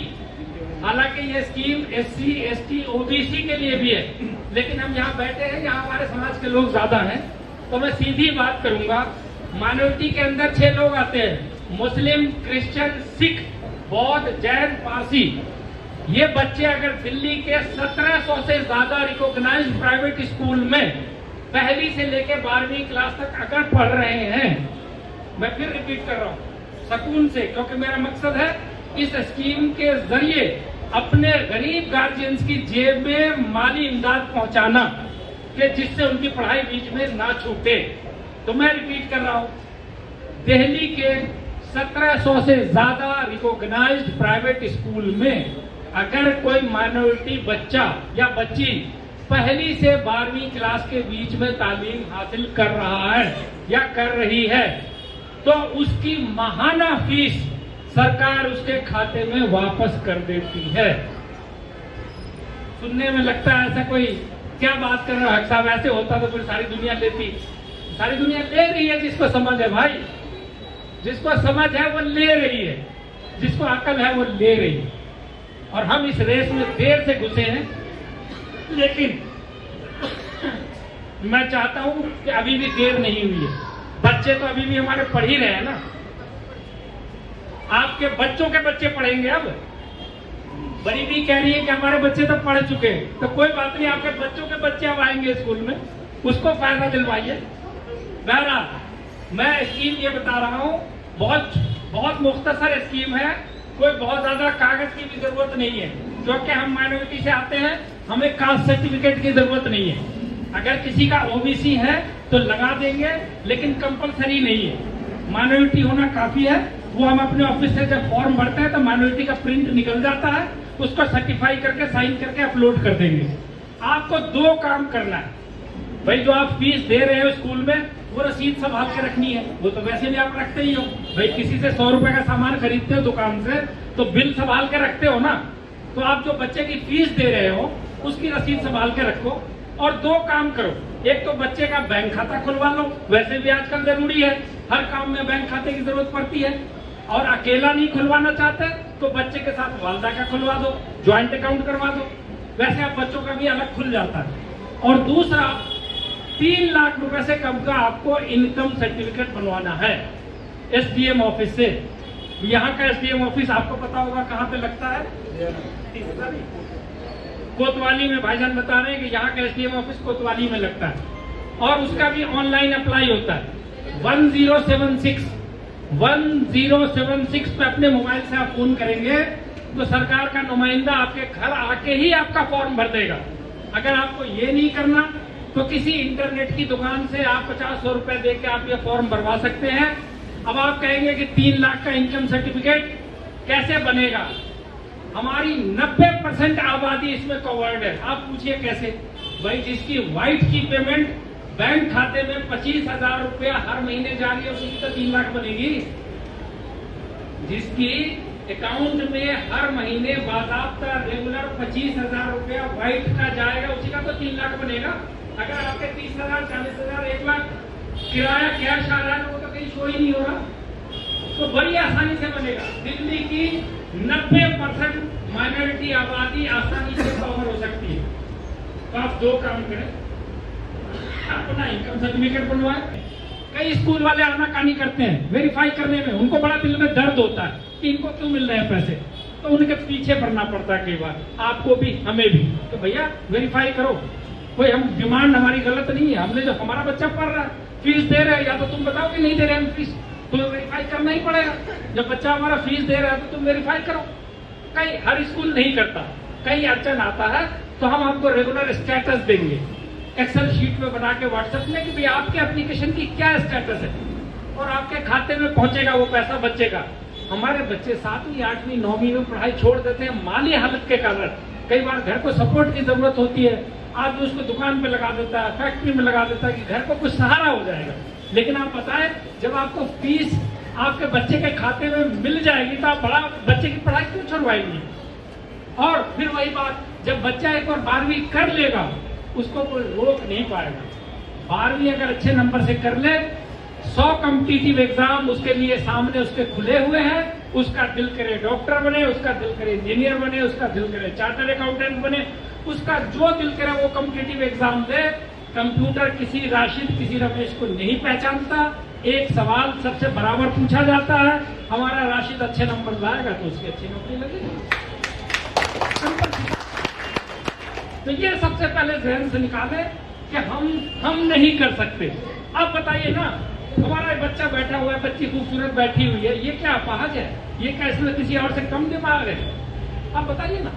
हालांकि ये स्कीम SC, ST, OBC के लिए भी है, लेकिन हम यहाँ बैठे हैं, यहाँ हमारे समाज के लोग ज्यादा हैं। तो मैं सीधी बात करूंगा। माइनॉरिटी के अंदर 6 लोग आते हैं, मुस्लिम, क्रिश्चियन, सिख, बौद्ध, जैन, पारसी। ये बच्चे अगर दिल्ली के 1700 से ज्यादा रिकॉग्नाइज्ड प्राइवेट स्कूल में पहली से लेकर 12वीं क्लास तक अगर पढ़ रहे हैं, मैं फिर रिपीट कर रहा हूं, सुकून से, क्योंकि मेरा मकसद है इस स्कीम के जरिए अपने गरीब गार्जियंस की जेब में माली इमदाद पहुंचाना कि जिससे उनकी पढ़ाई बीच में ना छूटे। तो मैं रिपीट कर रहा हूं, दिल्ली के 1700 से ज्यादा रिकॉग्नाइज्ड प्राइवेट स्कूल में अगर कोई माइनॉरिटी बच्चा या बच्ची पहली से 12वीं क्लास के बीच में तालीम हासिल कर रहा है या कर रही है, तो उसकी माहाना फीस सरकार उसके खाते में वापस कर देती है। सुनने में लगता है ऐसा कोई क्या बात कर रहा है साहब, ऐसे होता तो फिर सारी दुनिया लेती। सारी दुनिया ले रही है, जिसको समझ है भाई, जिसको समझ है वो ले रही है, जिसको अकल है वो ले रही है। और हम इस रेस में देर से घुसे हैं, लेकिन मैं चाहता हूं कि अभी भी देर नहीं हुई है। बच्चे तो अभी भी हमारे पढ़ ही रहे हैं ना, आपके बच्चों के बच्चे पढ़ेंगे। अब बड़ी भी कह रही है कि हमारे बच्चे तो पढ़ चुके हैं, तो कोई बात नहीं, आपके बच्चों के बच्चे अब आएंगे स्कूल में, उसको फायदा दिलवाइए। बहरहाल मैं स्कीम ये बता रहा हूं, बहुत मुख्तसर स्कीम है, कोई बहुत ज्यादा कागज की भी जरूरत नहीं है, क्योंकि हम माइनॉरिटी से आते हैं, हमें कास्ट सर्टिफिकेट की जरूरत नहीं है। अगर किसी का ओबीसी है तो लगा देंगे, लेकिन कंपलसरी नहीं है। माइनॉरिटी होना काफी है। वो हम अपने ऑफिस से जब फॉर्म भरते हैं तो माइनॉरिटी का प्रिंट निकल जाता है, उसको सर्टिफाई करके साइन करके अपलोड कर देंगे। आपको 2 काम करना है भाई, जो आप फीस दे रहे हो स्कूल में वो रसीद संभाल के रखनी है, वो तो वैसे भी आप रखते ही हो भाई। किसी से 100 रुपए का सामान खरीदते हो दुकान से तो बिल संभाल के रखते हो ना, तो आप जो बच्चे की फीस दे रहे हो उसकी रसीद संभाल के रखो। और 2 काम करो, एक तो बच्चे का बैंक खाता खुलवा लो, वैसे भी आजकल जरूरी है, हर काम में बैंक खाते की जरूरत पड़ती है। और अकेला नहीं खुलवाना चाहते तो बच्चे के साथ वालदा का खुलवा दो, ज्वाइंट अकाउंट करवा दो, वैसे आप बच्चों का भी अलग खुल जाता है। और दूसरा, 3 लाख रुपए से कम का आपको इनकम सर्टिफिकेट बनवाना है एसडीएम ऑफिस से। यहाँ का एसडीएम ऑफिस आपको पता होगा कहाँ पे लगता है, कोतवाली में। भाईजान बता रहे हैं कि यहाँ का एसडीएम ऑफिस कोतवाली में लगता है, और उसका भी ऑनलाइन अप्लाई होता है। 1076 पे अपने मोबाइल से आप फोन करेंगे तो सरकार का नुमाइंदा आपके घर आके ही आपका फॉर्म भर देगा। अगर आपको ये नहीं करना तो किसी इंटरनेट की दुकान से आप 50-100 रुपए दे के आप ये फॉर्म भरवा सकते हैं। अब आप कहेंगे कि 3 लाख का इनकम सर्टिफिकेट कैसे बनेगा? हमारी 90% आबादी इसमें कवर्ड है। आप पूछिए कैसे? भाई जिसकी वाइफ की पेमेंट बैंक खाते में 25,000 रुपया हर महीने जा रही है उसकी तो 3 लाख बनेगी। जिसकी अकाउंट में हर महीने बाकायदा रेगुलर 25,000 रुपया वाइफ का जाएगा उसी का तो 3 लाख बनेगा। अगर आपके 30,000, 40,000, 1 लाख किराया कैश आ रहा है तो वो तो कहीं शो ही नहीं हो रहा, तो बड़ी आसानी से बनेगा। दिल्ली की 90% माइनॉरिटी आबादी आसानी से कवर हो सकती है। तो आप 2 काम करें, अपना इनकम सर्टिफिकेट बनवाएं। कई स्कूल वाले आनाकानी करते हैं वेरीफाई करने में, उनको बड़ा दिल में दर्द होता है कि इनको क्यों मिल रहे हैं पैसे, तो उनके पीछे पड़ना पड़ता है कई बार, आपको भी हमें भी। तो भैया वेरीफाई करो, कोई हम डिमांड हमारी गलत नहीं है। हमने जो हमारा बच्चा पढ़ रहा है, फीस दे रहे हैं, या तो तुम बताओ कि नहीं दे रहे हम फीस, तो वेरीफाई करना ही पड़ेगा। जब बच्चा हमारा फीस दे रहा है तो तुम वेरीफाई करो। कई हर स्कूल नहीं करता, कई अड़चन आता है तो हम आपको रेगुलर स्टेटस देंगे एक्सेल शीट में बना के व्हाट्सएप में कि भाई आपके एप्लीकेशन की क्या स्टेटस है, और आपके खाते में पहुंचेगा वो पैसा बच्चे का। हमारे बच्चे 7वीं, 8वीं, 9वीं में पढ़ाई छोड़ देते हैं माली हालत के कारण। कई बार घर को सपोर्ट की जरूरत होती है, आदमी उसको दुकान पे लगा देता है, फैक्ट्री में लगा देता है कि घर को कुछ सहारा हो जाएगा। लेकिन आप बताएं, जब आपको फीस आपके बच्चे के खाते में मिल जाएगी तो आप बड़ा बच्चे की पढ़ाई क्यों छुड़वाएंगे? और फिर वही बात, जब बच्चा एक बार 12वीं कर लेगा उसको कोई रोक नहीं पाएगा। 12वीं अगर अच्छे नंबर से कर ले, 100 कॉम्पिटिटिव एग्जाम उसके लिए सामने उसके खुले हुए हैं। उसका दिल करे डॉक्टर बने, उसका दिल करे इंजीनियर बने, उसका दिल करे चार्टर्ड अकाउंटेंट बने, उसका जो दिल करे वो कॉम्पिटिटिव एग्जाम दे। कंप्यूटर किसी राशिद किसी रमेश को नहीं पहचानता। एक सवाल सबसे बराबर पूछा जाता है, हमारा राशिद अच्छे नंबर लाएगा तो उसकी अच्छी नौकरी लगेगी। तो ये सबसे पहले जहन से निकाले कि हम नहीं कर सकते। अब बताइए ना, हमारा बच्चा बैठा हुआ है, बच्ची खूबसूरत बैठी हुई है, ये क्या अपाहज है? ये क्या इसमें किसी और से कम दिमाग है? अब बताइए ना,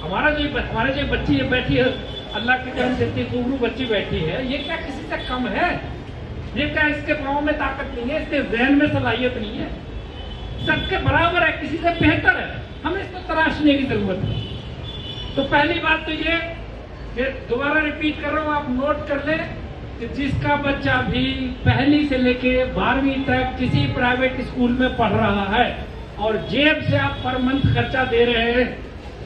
हमारे जो बच्ची ये बैठी है, अल्लाह की तरफ से इतनी खूबरू बच्ची बैठी है, ये क्या किसी से कम है? ये क्या इसके पाँव में ताकत नहीं है, इसके जहन में सलाहियत नहीं है? सबके बराबर है, किसी से बेहतर है, हमें इसको तराशने की जरूरत है। तो पहली बात तो ये, दोबारा रिपीट कर रहा हूं, आप नोट कर लें कि जिसका बच्चा भी पहली से लेके 12वीं तक किसी प्राइवेट स्कूल में पढ़ रहा है और जेब से आप पर मंथ खर्चा दे रहे हैं,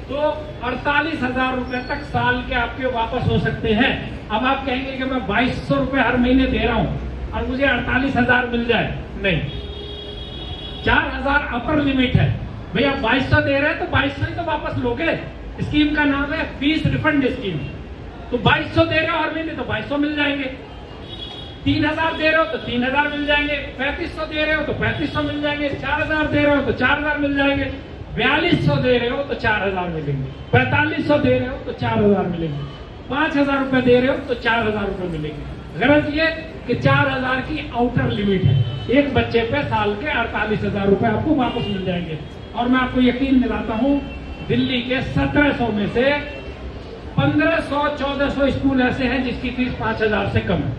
तो 48,000 रुपए तक साल के आपके वापस हो सकते हैं। अब आप कहेंगे कि मैं 2200 रुपए हर महीने दे रहा हूं और मुझे 48,000 मिल जाए, नहीं, 4,000 अपर लिमिट है। भैया 2200 दे रहे हैं तो 2200 ही तो वापस लोगे। स्कीम का नाम है फीस रिफंड स्कीम। तो 2200 दे रहे हो हर महीने तो 2200 मिल जाएंगे, 3,000 दे रहे हो तो 3,000 मिल जाएंगे, 3500 दे रहे हो तो 3500 मिल जाएंगे, 4,000 दे रहे हो तो 4,000 मिल जाएंगे, 4,200 दे रहे हो तो 4,000 मिलेंगे, 4,500 दे रहे हो तो 4,000 मिलेंगे, 5,000 रुपए दे रहे हो तो 4,000 रुपए मिलेंगे। गरज ये कि 4,000 की आउटर लिमिट है, एक बच्चे पे साल के 48,000 रुपए आपको वापस मिल जाएंगे। और मैं आपको यकीन दिलाता हूँ, दिल्ली के 1700 में से 1500-1400 स्कूल ऐसे हैं जिसकी फीस 5,000 से कम है।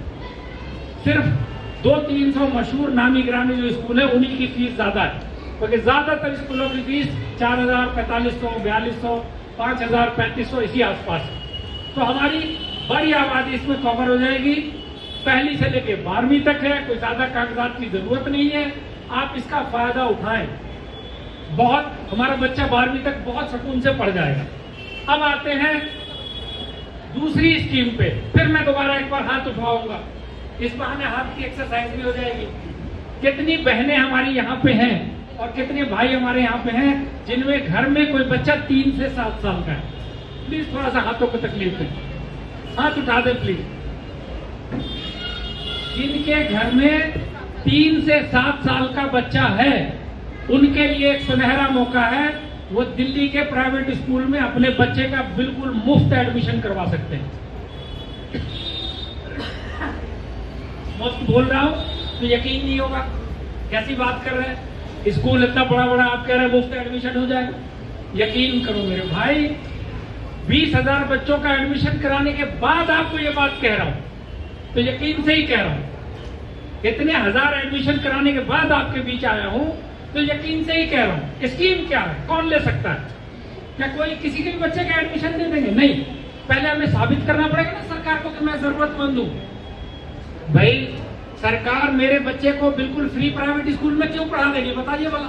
सिर्फ 200-300 मशहूर नामी ग्रामी जो स्कूल है उन्हीं की फीस ज्यादा है, क्योंकि ज्यादातर स्कूलों की फीस 4,000, 4,500, 4,200, 5,000, 3,500 इसी आसपास है। तो हमारी बड़ी आबादी इसमें कवर हो जाएगी। पहली से लेके 12वीं तक है, कोई ज्यादा कागजात की जरूरत नहीं है, आप इसका फायदा उठाएं। बहुत हमारा बच्चा 12वीं तक बहुत सुकून से पढ़ जाएगा। अब आते हैं दूसरी स्कीम पे, फिर मैं दोबारा एक बार हाथ उठाऊंगा, इस बहाने हाथ की एक्सरसाइज भी हो जाएगी। कितनी बहनें हमारी यहाँ पे हैं और कितने भाई हमारे यहाँ पे हैं जिनमें घर में कोई बच्चा 3 से 7 साल का है? प्लीज थोड़ा सा हाथों को तकलीफ है, हाथ उठा दे प्लीज। जिनके घर में 3 से 7 साल का बच्चा है, उनके लिए एक सुनहरा मौका है, वो दिल्ली के प्राइवेट स्कूल में अपने बच्चे का बिल्कुल मुफ्त एडमिशन करवा सकते हैं। मुफ्त बोल रहा हूं तो यकीन नहीं होगा, कैसी बात कर रहे हैं, स्कूल इतना बड़ा बड़ा, आप कह रहे हैं मुफ्त एडमिशन हो जाएगा। यकीन करो मेरे भाई, 20,000 बच्चों का एडमिशन कराने के बाद आपको ये बात कह रहा हूं, तो यकीन से ही कह रहा हूं। इतने हजार एडमिशन कराने के बाद आपके बीच आया हूं तो यकीन से ही कह रहा हूं। स्कीम क्या है, कौन ले सकता है? क्या कोई किसी के भी बच्चे का एडमिशन दे देंगे? नहीं, पहले हमें साबित करना पड़ेगा ना सरकार को कि मैं जरूरतमंद हूं। भाई सरकार मेरे बच्चे को बिल्कुल फ्री प्राइवेट स्कूल में क्यों पढ़ा देगी, बताइए भला।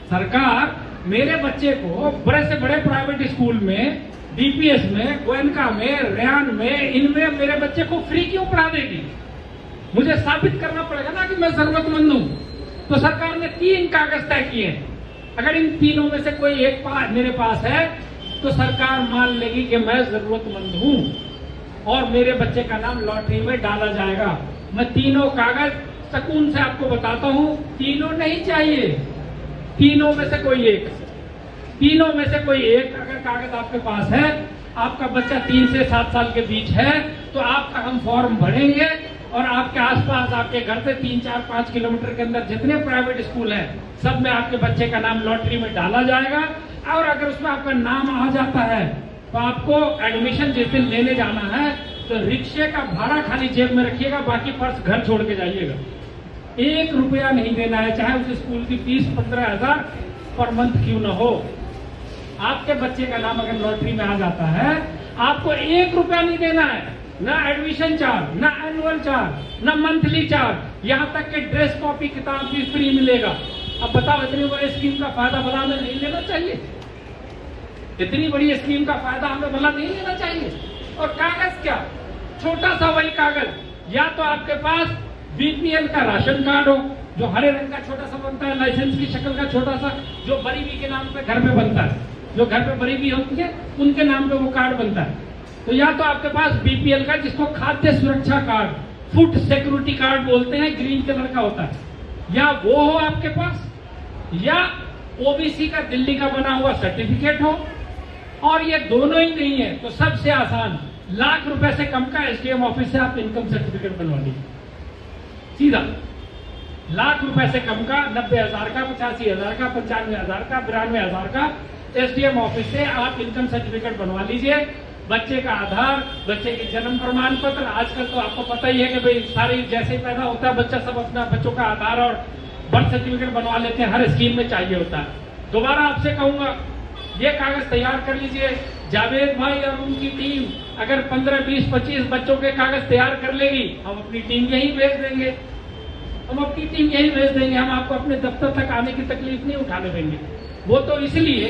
सरकार मेरे बच्चे को बड़े से बड़े प्राइवेट स्कूल में, डीपीएस में, गोयनका में, रेयान में, इनमें मेरे बच्चे को फ्री क्यों पढ़ा देगी? मुझे साबित करना पड़ेगा ना कि मैं जरूरतमंद हूं। तो सरकार ने 3 कागज तय किए हैं। अगर इन तीनों में से कोई एक मेरे पास है तो सरकार मान लेगी कि मैं जरूरतमंद हूं और मेरे बच्चे का नाम लॉटरी में डाला जाएगा। मैं तीनों कागज सुकून से आपको बताता हूं, तीनों नहीं चाहिए, तीनों में से कोई एक, तीनों में से कोई एक अगर कागज आपके पास है, आपका बच्चा 3 से 7 साल के बीच है, तो आपका हम फॉर्म भरेंगे और आपके आसपास, आपके घर से 3, 4, 5 किलोमीटर के अंदर जितने प्राइवेट स्कूल हैं, सब में आपके बच्चे का नाम लॉटरी में डाला जाएगा। और अगर उसमें आपका नाम आ जाता है तो आपको एडमिशन जिस दिन लेने जाना है तो रिक्शे का भाड़ा खाली जेब में रखिएगा, बाकी पर्स घर छोड़ के जाइएगा। 1 रुपया नहीं देना है, चाहे उस स्कूल की फीस 15,000 पर मंथ क्यों न हो। आपके बच्चे का नाम अगर लॉटरी में आ जाता है, आपको 1 रुपया नहीं देना है, ना एडमिशन चार्ज, ना एनुअल चार्ज, ना मंथली चार्ज, यहाँ तक कि ड्रेस कॉपी किताब भी फ्री मिलेगा। अब बताओ, इतनी बड़ी स्कीम का फायदा भला हमें नहीं लेना चाहिए? इतनी बड़ी स्कीम का फायदा हमें भला नहीं लेना चाहिए? और कागज क्या, छोटा सा वही कागज, या तो आपके पास बीपीएल का राशन कार्ड हो, जो हरे रंग का छोटा सा बनता है, लाइसेंस की शक्ल का छोटा सा, जो गरीबी के नाम पे घर में बनता है, जो घर पे गरीबी होती है उनके नाम पे वो कार्ड बनता है, तो या तो आपके पास बीपीएल का, जिसको खाद्य सुरक्षा कार्ड, फूड सिक्योरिटी कार्ड बोलते हैं, ग्रीन कलर का होता है, या वो हो आपके पास, या ओबीसी का दिल्ली का बना हुआ सर्टिफिकेट हो। और ये दोनों ही नहीं है तो सबसे आसान, लाख रुपए से कम का एसडीएम ऑफिस से आप इनकम सर्टिफिकेट बनवा लीजिए सीधा। लाख रुपए से कम का, 90,000 का, 85,000 का, 95,000 का, 92,000 का एसडीएम ऑफिस से आप इनकम सर्टिफिकेट बनवा लीजिए। बच्चे का आधार, बच्चे के जन्म प्रमाण पत्र, आजकल तो आपको पता ही है कि भाई सारी जैसे ही पैदा होता है बच्चा, सब अपना बच्चों का आधार और बर्थ सर्टिफिकेट बनवा लेते हैं, हर स्कीम में चाहिए होता है। दोबारा आपसे कहूंगा, ये कागज तैयार कर लीजिए। जावेद भाई और उनकी टीम अगर 15, 20, 25 बच्चों के कागज तैयार कर लेगी, हम अपनी टीम यही भेज देंगे, हम अपनी टीम यही भेज देंगे। हम आपको अपने दफ्तर तक आने की तकलीफ नहीं उठाने देंगे। वो तो इसलिए,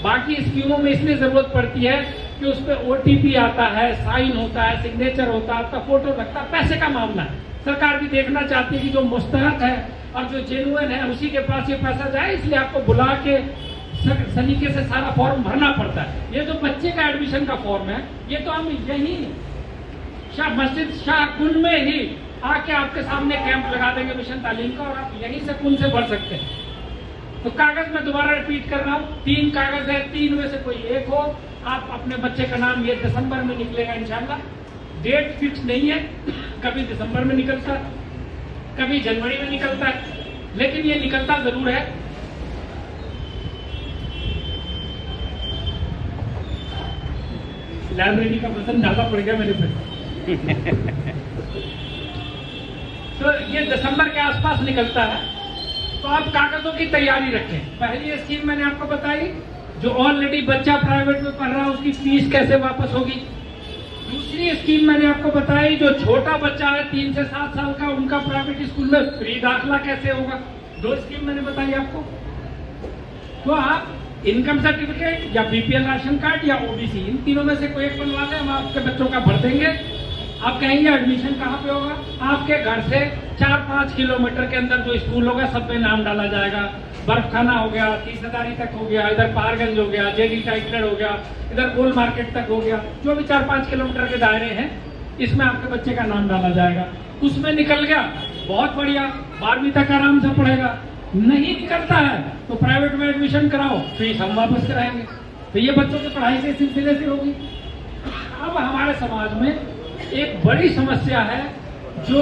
बाकी स्कीमों में इसलिए जरूरत पड़ती है कि उस पर ओटीपी आता है, साइन होता है, सिग्नेचर होता है, आपका फोटो लगता है, पैसे का मामला है। सरकार भी देखना चाहती है कि जो मुस्तहक है और जो जेन्युइन है उसी के पास ये पैसा जाए, इसलिए आपको बुला के सलीके से सारा फॉर्म भरना पड़ता है। ये जो बच्चे का एडमिशन का फॉर्म है, ये तो हम यही मस्जिद शाहकुंड में ही आके आपके सामने कैंप लगा देंगे मिशन तालीम का, और आप यहीं से कुंड से भर सकते हैं। तो कागज मैं दोबारा रिपीट कर रहा हूँ, 3 कागज है, 3 में से कोई एक हो। आप अपने बच्चे का नाम, ये दिसंबर में निकलेगा इंशाल्लाह, डेट फिक्स नहीं है, कभी दिसंबर में निकलता है, कभी जनवरी में निकलता है, लेकिन ये निकलता जरूर है। लाइब्रेरी का वजन ज्यादा पड़ गया मेरे पे। तो ये दिसंबर के आसपास निकलता है, तो आप कागजों की तैयारी रखें। पहली स्कीम मैंने आपको बताई, जो ऑलरेडी बच्चा प्राइवेट में पढ़ रहा है उसकी फीस कैसे वापस होगी। दूसरी स्कीम मैंने आपको बताई, जो छोटा बच्चा है 3 से 7 साल का, उनका प्राइवेट स्कूल में फ्री दाखिला कैसे होगा। 2 स्कीम मैंने बताई आपको। तो आप इनकम सर्टिफिकेट या बीपीएल राशन कार्ड या ओबीसी, इन तीनों में से कोई एक बनवा लें, हम आपके बच्चों का भर देंगे। आप कहेंगे एडमिशन कहाँ पे होगा, आपके घर से 4-5 किलोमीटर के अंदर जो स्कूल होगा सब में नाम डाला जाएगा। बर्फखाना हो गया, 30,000 तक हो गया, इधर पारगंज हो गया, जेडी टाइटलर हो गया, इधर गोल मार्केट तक हो गया, जो भी 4-5 किलोमीटर के दायरे हैं, इसमें आपके बच्चे का नाम डाला जाएगा। उसमें निकल गया, बहुत बढ़िया, 12वीं तक आराम से पढ़ेगा। नहीं निकलता है तो प्राइवेट में एडमिशन कराओ, फीस हम वापस कराएंगे। तो ये बच्चों की पढ़ाई के सिलसिले से होगी। अब हमारे समाज में एक बड़ी समस्या है, जो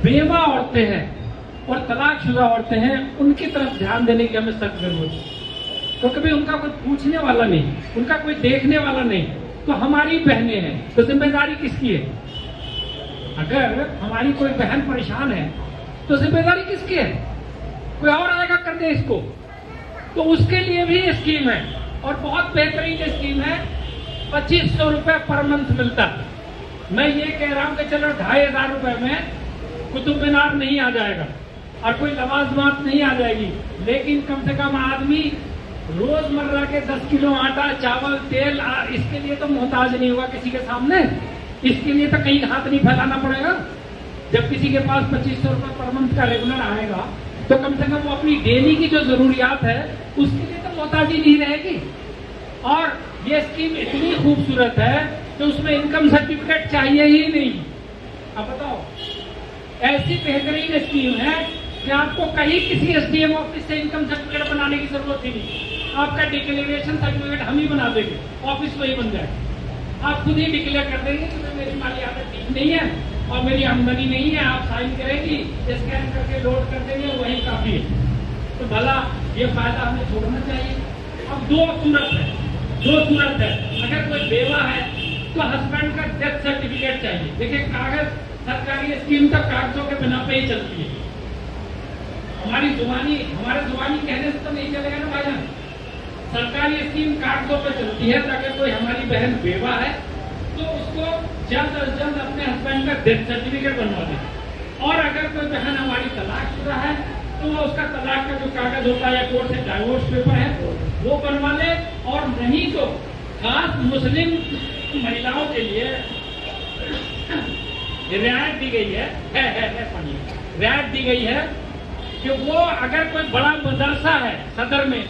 बेवा औरतें हैं और तलाकशुदा औरतें हैं, उनकी तरफ ध्यान देने की हमें सख्त जरूरत है। तो कभी उनका कोई पूछने वाला नहीं, उनका कोई देखने वाला नहीं, तो हमारी बहनें हैं, तो जिम्मेदारी किसकी है। अगर हमारी कोई बहन परेशान है तो जिम्मेदारी किसकी है, कोई और आएगा कर दे इसको। तो उसके लिए भी स्कीम है, और बहुत बेहतरीन स्कीम है। 2500 रुपए पर मंथ मिलता है। मैं ये कह रहा हूं कि चलो 2,500 रुपए में कुतुब मीनार नहीं आ जाएगा और कोई लवाजमात नहीं आ जाएगी, लेकिन कम से कम आदमी रोजमर्रा के 10 किलो आटा, चावल, तेल, इसके लिए तो मोहताज नहीं होगा किसी के सामने। इसके लिए तो कहीं हाथ नहीं फैलाना पड़ेगा। जब किसी के पास 2500 रुपए पर मंथ का रेगुलर आएगा, तो कम से कम वो अपनी डेली की जो जरूरियात है उसके लिए तो मोहताजी नहीं रहेगी। और ये स्कीम इतनी खूबसूरत है कि उसमें इनकम सर्टिफिकेट चाहिए ही नहीं। अब बताओ, ऐसी बेहतरीन स्कीम है कि आपको कहीं किसी एसडीएम ऑफिस से इनकम सर्टिफिकेट बनाने की जरूरत ही नहीं। आपका डिक्लेरेशन सर्टिफिकेट हम ही बना देंगे, ऑफिस में ही बन जाएगा। आप खुद ही डिक्लेयर कर देंगे कि मेरी माली आदत ठीक नहीं है और मेरी आमदनी नहीं है, आप साइन करेंगी, स्कैन करके लोड कर देंगे, वही काफी है। तो भला ये फायदा हमें छोड़ना चाहिए। अब 2 सूरत है। अगर कोई बेवा है तो हस्बैंड का डेथ सर्टिफिकेट चाहिए। देखिए, कागज सरकारी स्कीम तक कागजों के बिना पे ही चलती है। हमारे जुबानी कहने से तो नहीं चलेगा ना भाईजान। सरकारी स्कीम कागजों पे चलती है, ताकि कोई हमारी बहन बेवा है तो उसको जल्द अज जल्द अपने हस्बैंड का डेथ सर्टिफिकेट बनवा दे। और अगर कोई बहन हमारी तलाकशुदा है तो वो उसका तलाक का जो कागज होता है या कोर्ट से डाइवोर्स पेपर है वो बनवा ले। और नहीं तो खास मुस्लिम महिलाओं के लिए रियायत दी गई है, रियायत दी गई है कि वो अगर कोई बड़ा मदरसा है सदर में,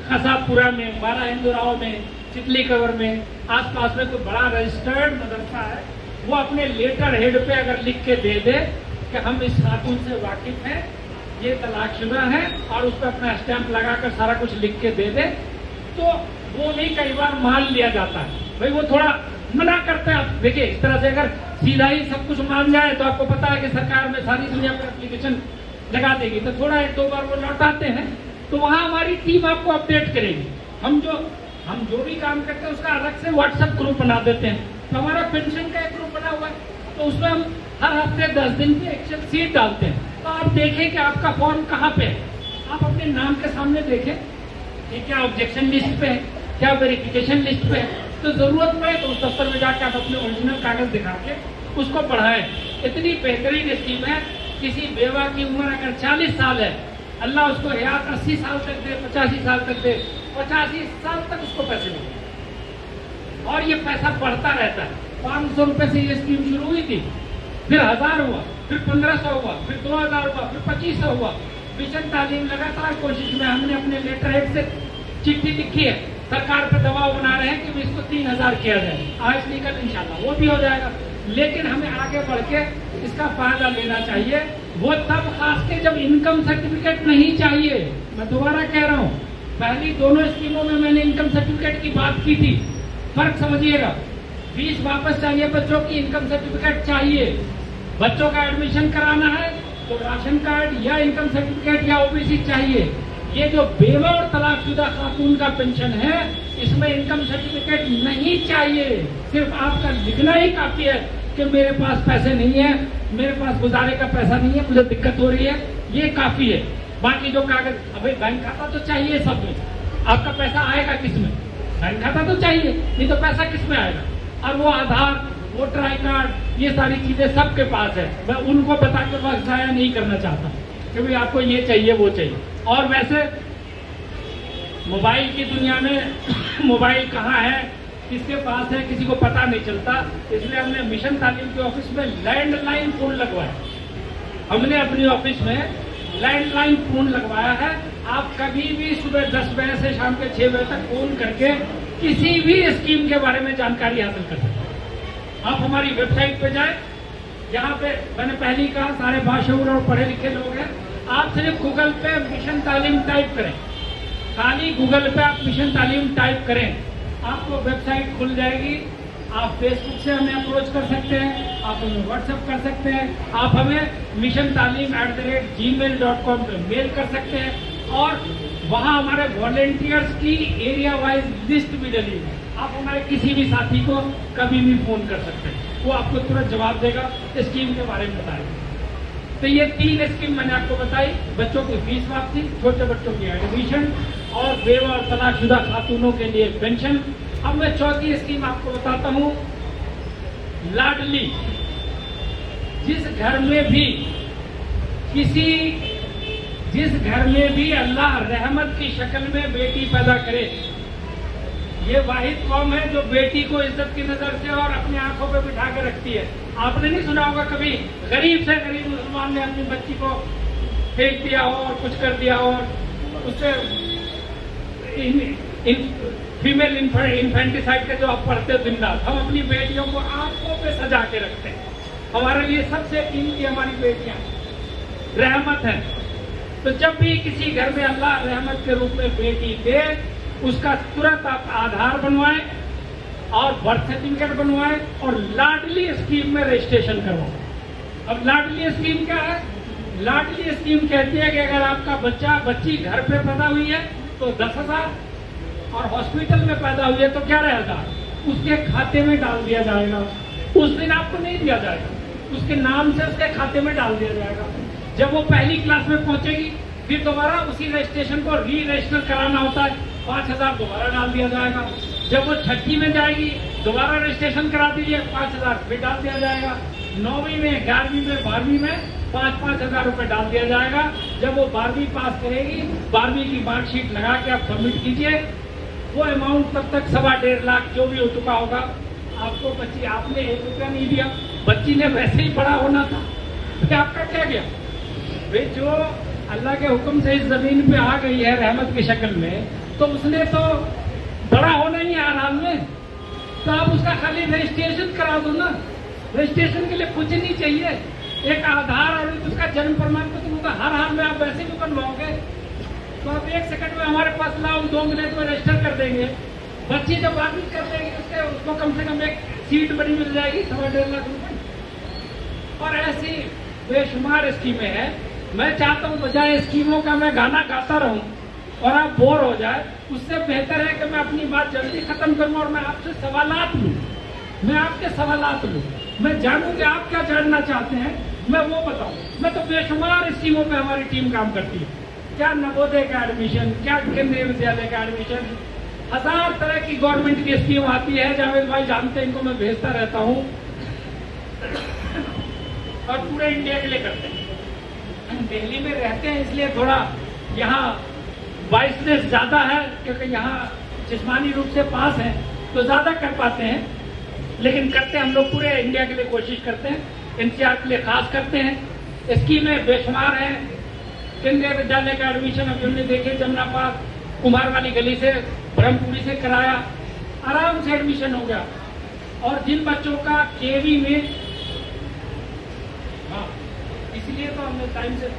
खसापुरा में, 12 हिंदुराव में, चितली कवर में, आसपास में कोई बड़ा रजिस्टर्ड मदरसा है, वो अपने लेटर हेड पे अगर लिख के दे दे कि हम इस खातून से वाकिफ हैं, ये तलाकशुदा है, और उस पर अपना स्टैंप लगाकर सारा कुछ लिख के दे दे, तो वो भी कई बार मान लिया जाता है। भाई वो थोड़ा मना करते हैं। आप देखिए, इस तरह से अगर सीधा ही सब कुछ मान जाए तो आपको पता है कि सरकार में सारी दुनिया पर एप्लीकेशन लगा देगी, तो थोड़ा एक दो बार वो लौटाते हैं, तो वहाँ हमारी टीम आपको अपडेट करेगी। हम जो भी काम करते हैं उसका अलग से व्हाट्सएप ग्रुप बना देते हैं। तो हमारा पेंशन का एक ग्रुप बना हुआ है, तो उसमें हम हर हफ्ते 10 दिन पे एक्सेल सीट डालते हैं। तो आप देखें कि आपका फॉर्म कहाँ पे है, आप अपने नाम के सामने देखें कि क्या ऑब्जेक्शन लिस्ट पे है, क्या वेरिफिकेशन लिस्ट पे है। तो जरूरत पड़े तो उस दफ्तर में जाकर आप अपने ओरिजिनल कागज दिखा के उसको पढ़ाएं। इतनी बेहतरीन स्कीम है। किसी बेवा की उम्र अगर 40 साल है, अल्लाह उसको हयात 80 साल तक दे, 85 साल तक दे, 85 साल तक उसको पैसे मिले, और ये पैसा बढ़ता रहता है। 500 रुपए से ये स्कीम शुरू हुई थी, फिर 1000 हुआ, फिर 1500 हुआ, फिर 2000 हुआ, फिर 2500 हुआ। मिशन तालीम लगातार कोशिश में, हमने अपने लेटर हेड से चिट्ठी लिखी है, सरकार पर दबाव बना रहे हैं कि इसको 3000 किया जाए। आज निकल इंशाल्लाह वो भी हो जाएगा, लेकिन हमें आगे बढ़ के इसका फायदा लेना चाहिए। वो तब खास के जब इनकम सर्टिफिकेट नहीं चाहिए। मैं दोबारा कह रहा हूँ, पहली दोनों स्कीमों में मैंने इनकम सर्टिफिकेट की बात की थी, फर्क समझिएगा। फीस वापस चाहिए बच्चों की, इनकम सर्टिफिकेट चाहिए। बच्चों का एडमिशन कराना है तो राशन कार्ड या इनकम सर्टिफिकेट या ओबीसी चाहिए। ये जो बेवा और तलाकशुदा खातून का पेंशन है, इसमें इनकम सर्टिफिकेट नहीं चाहिए। सिर्फ आपका लिखना ही काफी है कि मेरे पास पैसे नहीं है, मेरे पास गुजारे का पैसा नहीं है, मुझे दिक्कत हो रही है, ये काफी है। बाकी जो कागज, अभी बैंक खाता तो चाहिए सब में। आपका पैसा आएगा किसमें? बैंक खाता तो चाहिए, नहीं तो पैसा किसमें आएगा? और वो आधार, वोटर आई कार्ड, ये सारी चीजें सबके पास है। मैं उनको बता के वक्त जाया नहीं करना चाहता कि भाई आपको ये चाहिए वो चाहिए। और वैसे मोबाइल की दुनिया में मोबाइल कहाँ है, किसके पास है, किसी को पता नहीं चलता। इसलिए हमने मिशन तालीम के ऑफिस में लैंडलाइन फोन लगवाया। हमने अपने ऑफिस में लैंडलाइन फोन लगवाया है। आप कभी भी सुबह 10 बजे से शाम के 6 बजे तक फोन करके किसी भी स्कीम के बारे में जानकारी हासिल कर सकते हैं। आप हमारी वेबसाइट पे जाएं, यहाँ पे मैंने पहले ही कहा सारे बाशऊर और पढ़े लिखे लोग हैं। आप सिर्फ गूगल पे मिशन तालीम टाइप करें, खाली गूगल पे आप मिशन तालीम टाइप करें, आपको वेबसाइट खुल जाएगी। आप फेसबुक से हमें अप्रोच कर सकते हैं, आप हमें व्हाट्सएप कर सकते हैं, आप हमें missiontalim@gmail.com पे मेल कर सकते हैं। और वहाँ हमारे वॉलेंटियर्स की एरिया वाइज लिस्ट भी डली है। आप हमारे किसी भी साथी को कभी भी फोन कर सकते हैं, वो आपको तुरंत जवाब देगा, स्कीम के बारे में बताएगा। तो ये 3 स्कीम मैंने आपको बताई, बच्चों की फीस वापसी, छोटे बच्चों की एडमिशन, और बेवा और तलाकशुदा खातूनों के लिए पेंशन। अब मैं चौथी स्कीम आपको बताता हूँ, लाडली। जिस घर में भी अल्लाह रहमत की शक्ल में बेटी पैदा करे, ये वाहिद कौम है जो बेटी को इज्जत की नजर से और अपनी आंखों पे बिठा के रखती है। आपने नहीं सुना होगा कभी गरीब से गरीब मुसलमान ने अपनी बच्ची को फेंक दिया हो और कुछ कर दिया हो, उससे फीमेल इन्फेंटिसाइड के जो आप पढ़ते हो दिन रात। हम अपनी बेटियों को आंखों पे सजा के रखते हैं। हमारे लिए सबसे कीमती हमारी बेटियां रहमत है। तो जब भी किसी घर में अल्लाह रहमत के रूप में बेटी दे, उसका तुरंत आप आधार बनवाएं और बर्थ सर्टिफिकेट बनवाएं और लाडली स्कीम में रजिस्ट्रेशन करवाएं। अब लाडली स्कीम क्या है? लाडली स्कीम कहती है कि अगर आपका बच्ची घर पे पैदा हुई है तो 10,000, और हॉस्पिटल में पैदा हुई है तो 11,000 उसके खाते में डाल दिया जाएगा। उस दिन आपको नहीं दिया जाएगा, उसके नाम से उसके खाते में डाल दिया जाएगा। जब वो पहली क्लास में पहुंचेगी फिर दोबारा उसी रजिस्ट्रेशन को री रजिस्टर कराना होता है, 5,000 दोबारा डाल दिया जाएगा। जब वो छठी में जाएगी दोबारा रजिस्ट्रेशन करा दीजिए, 5,000 फिर डाल दिया जाएगा। 9वीं में, 11वीं में, 12वीं में 5-5 हजार रुपए डाल दिया जाएगा। जब वो 12वीं पास करेगी, 12वीं की मार्कशीट लगा के आप सबमिट कीजिए। वो अमाउंट तब तक 1.25 लाख जो भी हो चुका होगा आपको। बच्ची आपने 1 रुपया नहीं दिया, बच्ची ने वैसे ही बड़ा होना था, तो आपका क्या गया भाई? जो अल्लाह के हुक्म से इस जमीन पे आ गई है रहमत की शक्ल में, तो उसने तो बड़ा होना ही है हर हाल में, तो आप उसका खाली रजिस्ट्रेशन करा दो ना। रजिस्ट्रेशन के लिए कुछ नहीं चाहिए, एक आधार और उसका जन्म प्रमाण पत्र तो हर हाल में आप वैसे भी बनवाओगे, तो आप 1 सेकंड में हमारे पास लाओ, 2 मिनट में रजिस्टर कर देंगे। बच्ची जब वापिस कर देंगे उसको कम से कम एक सीट बड़ी मिल जाएगी 1.5 लाख रुपए। और ऐसी बेशुमार स्कीमें हैं। मैं चाहता हूँ बजाय स्कीमों का मैं गाना गाता रहूं और आप बोर हो जाए, उससे बेहतर है कि मैं अपनी बात जल्दी खत्म करूं और मैं आपसे सवालात लूं, मैं आपके सवालात लूं, मैं जानूं कि आप क्या जानना चाहते हैं, मैं वो बताऊं। मैं तो बेशुमार स्कीमों पे हमारी टीम काम करती है, क्या नवोदय का एडमिशन, क्या केंद्रीय विद्यालय का एडमिशन, 1000 तरह की गवर्नमेंट की स्कीम आती है। जावेद भाई जानते हैं, इनको मैं भेजता रहता हूँ और पूरे इंडिया के लिए करते हैं। दिल्ली में रहते हैं इसलिए थोड़ा यहाँ वाइसनेस ज्यादा है, क्योंकि यहाँ जिस्मानी रूप से पास है तो ज्यादा कर पाते हैं, लेकिन करते हैं हम लोग पूरे इंडिया के लिए कोशिश करते हैं, एनसीआर के लिए खास करते हैं। स्कीमें बेशुमार हैं। केंद्रीय विद्यालय का एडमिशन अभी हमने देखे जमुनापाद कुमार वाली गली से ब्रह्मपुरी से कराया, आराम से एडमिशन हो गया। और जिन बच्चों का केवी में, हाँ इसलिए तो हमने टाइम से,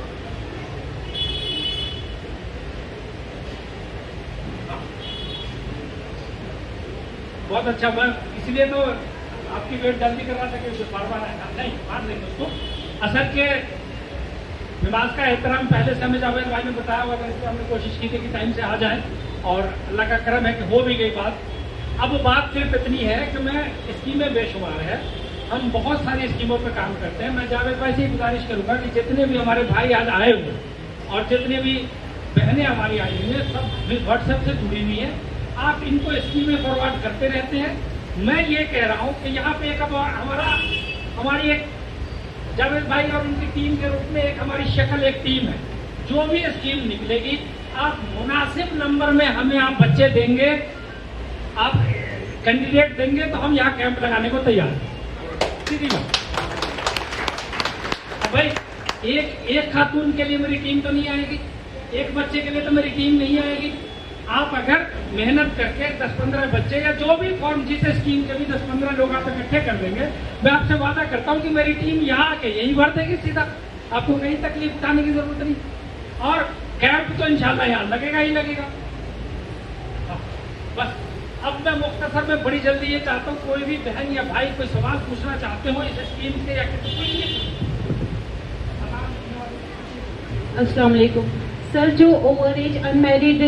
बहुत अच्छा, मैं इसलिए तो आपकी वेट जल्दी कर रहा था कि बार बार नहीं मार देंगे उसको। असल के नमाज का एहतराम पहले से हमें जावेद भाई ने बताया हुआ था, इसलिए हमने कोशिश की थी कि टाइम से आ जाए और अल्लाह का करम है कि हो भी गई बात। अब बात सिर्फ इतनी है कि मैं स्कीमें बेशुमार है, हम बहुत सारी स्कीमों पर काम करते हैं। मैं जावेद भाई से गुजारिश करूंगा कि जितने भी हमारे भाई आज आए हुए और जितने भी बहनें हमारी आई हुई हैं, सब व्हाट्सएप से जुड़ी हुई हैं, आप इनको स्कीमें फॉरवर्ड करते रहते हैं। मैं ये कह रहा हूँ कि यहाँ पे एक हमारी एक जावेद भाई और उनकी टीम के रूप में एक हमारी शक्ल, एक टीम है। जो भी स्कीम निकलेगी आप मुनासिब नंबर में हमें आप बच्चे देंगे, आप कैंडिडेट देंगे तो हम यहाँ कैंप लगाने को तैयार हैं। सीधी बात। भाई एक खातून के लिए मेरी टीम तो नहीं आएगी, एक बच्चे के लिए तो मेरी टीम नहीं आएगी। आप अगर मेहनत करके 10-15 बच्चे या जो भी फॉर्म जिस स्कीम के भी 10-15 लोग आप इकट्ठे कर देंगे, मैं आपसे वादा करता हूँ कि मेरी टीम यहाँ आके यही भर देगी सीधा, आपको कहीं तकलीफ उठाने की जरूरत नहीं। और कैंप तो इंशाल्लाह यहाँ लगेगा ही लगेगा। बस अब मैं मुख्तसर में बड़ी जल्दी ये चाहता हूँ, कोई भी बहन या भाई कोई सवाल पूछना चाहते हो इस स्कीम से या किसी। अस्सलाम वालेकुम सर, जो ओवर एज अनमैरिड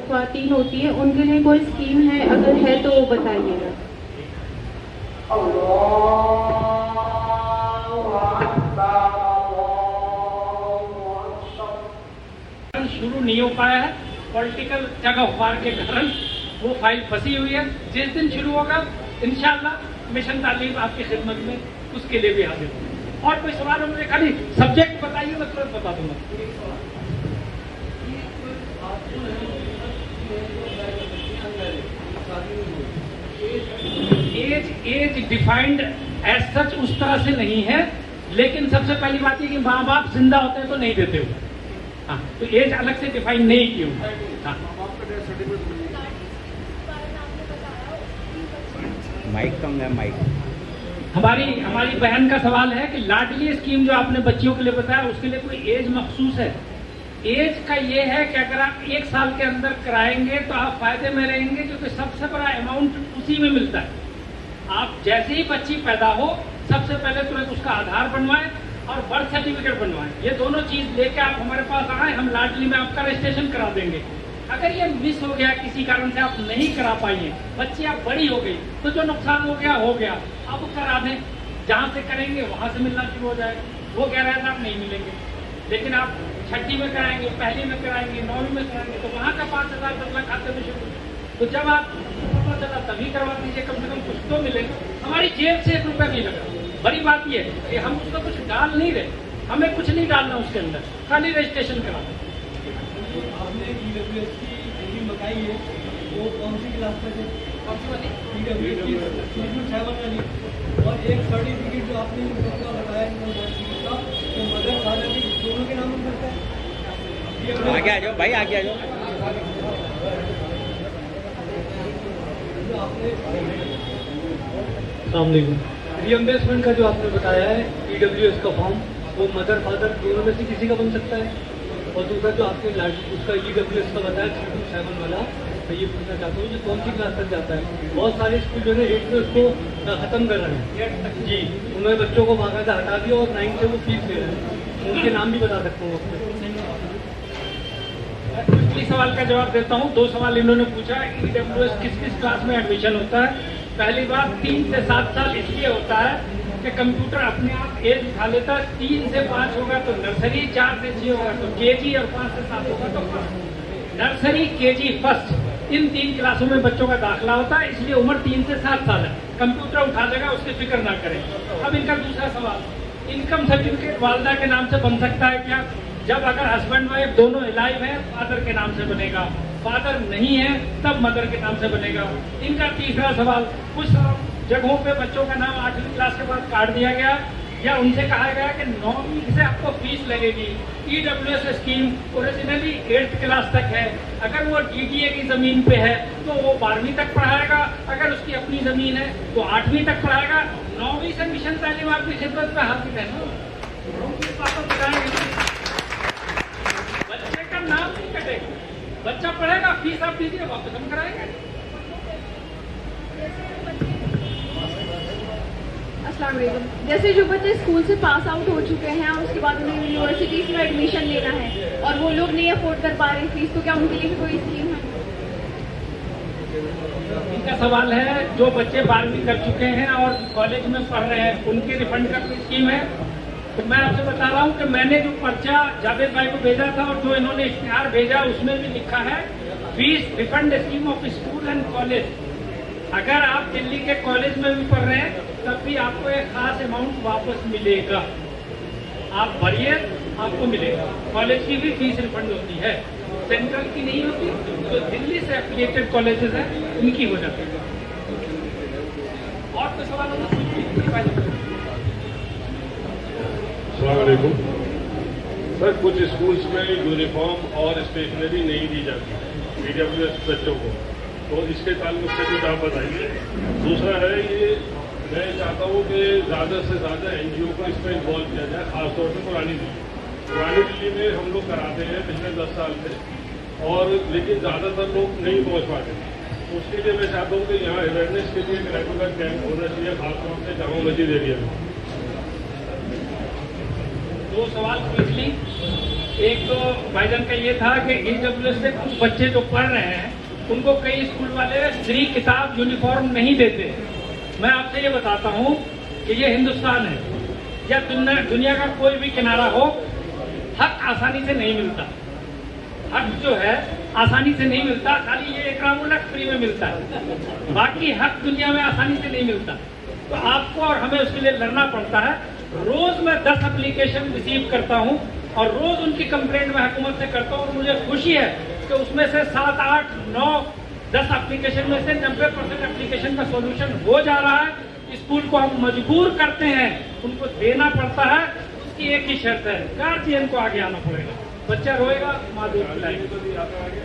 ख्वातीन होती है उनके लिए कोई स्कीम है, अगर है तो बताइएगा। शुरू नहीं हो पाया है, पॉलिटिकल जगह अखबार के कारण वो फाइल फंसी हुई है। जिस दिन शुरू होगा इंशाल्लाह मिशन तालीम आपकी खिदमत में उसके लिए भी हाजिर होगा। और कोई सवाल हो, मुझे खाली सब्जेक्ट बताइए, मैं तुरंत बता दूंगा। एज डिफाइंड एज सच उस तरह से नहीं है, लेकिन सबसे पहली बात है कि माँ बाप जिंदा होते हैं तो नहीं देते हो। हाँ, तो एज अलग से डिफाइन नहीं की हुई। हाँ, माइक कम है, माइक। हमारी बहन का सवाल है कि लाडली स्कीम जो आपने बच्चियों के लिए बताया उसके लिए कोई एज मखसूस है? एज का ये है कि अगर आप 1 साल के अंदर कराएंगे तो आप फायदे में रहेंगे, क्योंकि सबसे बड़ा अमाउंट उसी में मिलता है। आप जैसे ही बच्ची पैदा हो सबसे पहले तुरंत उसका आधार बनवाएं और बर्थ सर्टिफिकेट बनवाएं। ये दोनों चीज लेके आप हमारे पास आए, हम लाडली में आपका रजिस्ट्रेशन करा देंगे। अगर ये मिस हो गया किसी कारण से, आप नहीं करा पाइए, बच्ची आप बड़ी हो गई, तो जो नुकसान हो गया, आप करा दें। जहाँ से करेंगे वहां से मिलना शुरू हो जाएगा। वो कह रहा था आप नहीं मिलेंगे, लेकिन आप 6ठी में कराएंगे, 1ली में कराएंगे, 9वीं में कराएंगे, तो वहाँ का 5,000 खाते में शुरू। तो जब आप पता चला तभी करवा दीजिए, कम से कम कुछ तो मिलेगा। हमारी जेब से 1 रुपया नहीं लगा। बड़ी बात यह है कि हम उसको कुछ डाल नहीं रहे, हमें कुछ नहीं डालना उसके अंदर, खाली रजिस्ट्रेशन करा दें। आपने EWS की स्कीम बताई है, वो कौन सी क्लास में है? कौन सी वाली? EWS की 7 वाली। और एक सर्टिफिकेट जो आपने उसका बताया का, तो मदर फादर की दोनों के नाम पर करता है। आगे आ जाओ भाई, आगे आ जाओ। आपने रीएम्बर्समेंट का जो आपने बताया है EWS का फॉर्म, वो मदर फादर दोनों में से किसी का बन सकता है? और दूसरा जो आपने उसका EWS का बताया 3 to 7 वाला, मैं ये पूछना चाहता हूँ कि कौन सी क्लास तक जाता है? बहुत सारे स्कूल जो है 8 में उसको ख़त्म कर रहे हैं जी, उन्होंने बच्चों को बाकायदा हटा दिया और 9 से वो फीस ले रहे हैं। उनके नाम भी बता सकता हूँ आपको। इस सवाल का जवाब देता हूँ। 2 सवाल इन्होंने पूछा है, EWS किस किस क्लास में एडमिशन होता है। पहली बात 3 से 7 साल इसलिए होता है कि कंप्यूटर अपने आप एज उठा लेता है। 3 से 5 होगा तो नर्सरी, 4 से 6 होगा तो KG और 5 से 7 होगा तो फर्स्ट। नर्सरी, KG, फर्स्ट, इन 3 क्लासों में बच्चों का दाखिला होता है, इसलिए उम्र 3 से 7 साल है। कंप्यूटर उठा देगा, उसकी फिक्र ना करें। अब इनका दूसरा सवाल, इनकम सर्टिफिकेट वालदा के नाम से बन सकता है क्या? जब अगर हस्बैंड वाइफ दोनों अलाइव हैं, फादर के नाम से बनेगा। फादर नहीं है तब मदर के नाम से बनेगा। इनका तीसरा सवाल, कुछ जगहों पे बच्चों का नाम 8वीं क्लास के बाद काट दिया गया या उनसे कहा गया कि 9वीं से आपको फीस लगेगी। EWS scheme originally 8th class तक है। अगर वो DDA की ज़मीन पे है तो वो 12वीं तक पढ़ाएगा, अगर उसकी अपनी ज़मीन है तो 8वीं तक पढ़ाएगा। 9वीं से मिशन तालीम आपकी खिदमत में हाजिर है ना, बच्चे का नाम नहीं कटेगा, बच्चा पढ़ेगा, फीस आप दीजिए, वापस हम कराएंगे। अस्सलाम वालेकुम। जैसे जो बच्चे स्कूल से पास आउट हो चुके हैं और उसके बाद उन्हें यूनिवर्सिटीज में एडमिशन लेना है और वो लोग नहीं अफोर्ड कर पा रहे फीस, तो क्या उनके लिए भी कोई स्कीम है? इनका सवाल है जो बच्चे 12वीं कर चुके हैं और कॉलेज में पढ़ रहे हैं, उनके रिफंड का कोई स्कीम है? तो मैं आपसे बता रहा हूँ कि मैंने जो पर्चा जावेद भाई को भेजा था और जो इन्होंने इश्तिहार भेजा उसमें भी लिखा है fees refund scheme of school and college. अगर आप दिल्ली के कॉलेज में भी पढ़ रहे हैं तब भी आपको एक खास अमाउंट वापस मिलेगा। आप भरिए, आपको मिलेगा। कॉलेज की भी फीस रिफंड होती है, सेंट्रल की नहीं होती। तो दिल्ली से एफिलिएटेड कॉलेजेस हैं, उनकी हो जाती है। और तो सवाल होगा सर, कुछ स्कूल्स में यूनिफॉर्म और स्टेशनरी नहीं दी जाती EWS बच्चों को, तो इसके ताल्लुक से कुछ आप बताइए। दूसरा है ये, मैं चाहता हूँ कि ज़्यादा से ज़्यादा NGO को इसमें इन्वॉल्व किया जाए, खासतौर से पुरानी दिल्ली में हम लोग कराते हैं पिछले 10 साल से, और लेकिन ज़्यादातर लोग नहीं पहुँच पाते। उसके लिए मैं चाहता हूँ कि यहाँ अवेयरनेस के लिए एक रेगुलर कैंप होना चाहिए, खासतौर से जामा मस्जिद एरिया में। 2 सवाल पूछ ली। एक तो भाईजान का ये था कि EWS से कुछ बच्चे जो पढ़ रहे हैं उनको कई स्कूल वाले फ्री किताब यूनिफॉर्म नहीं देते। मैं आपसे ये बताता हूँ कि ये हिंदुस्तान है या दुनिया का कोई भी किनारा हो, हक आसानी से नहीं मिलता। हक जो है आसानी से नहीं मिलता, खाली ये इकरामुल हक फ्री में मिलता है, बाकी हक दुनिया में आसानी से नहीं मिलता। तो आपको और हमें उसके लिए लड़ना पड़ता है। रोज मैं 10 एप्लीकेशन रिसीव करता हूँ और रोज उनकी कंप्लेंट मैं हुकूमत से करता हूँ और मुझे खुशी है कि उसमें से 7, 8, 9, 10 एप्लीकेशन में से 90% एप्लीकेशन का सॉल्यूशन हो जा रहा है। स्कूल को हम मजबूर करते हैं, उनको देना पड़ता है। उसकी एक ही शर्त है, गार्जियन को आगे आना पड़ेगा। बच्चा रोएगा, माँ दूध पिलाएगी।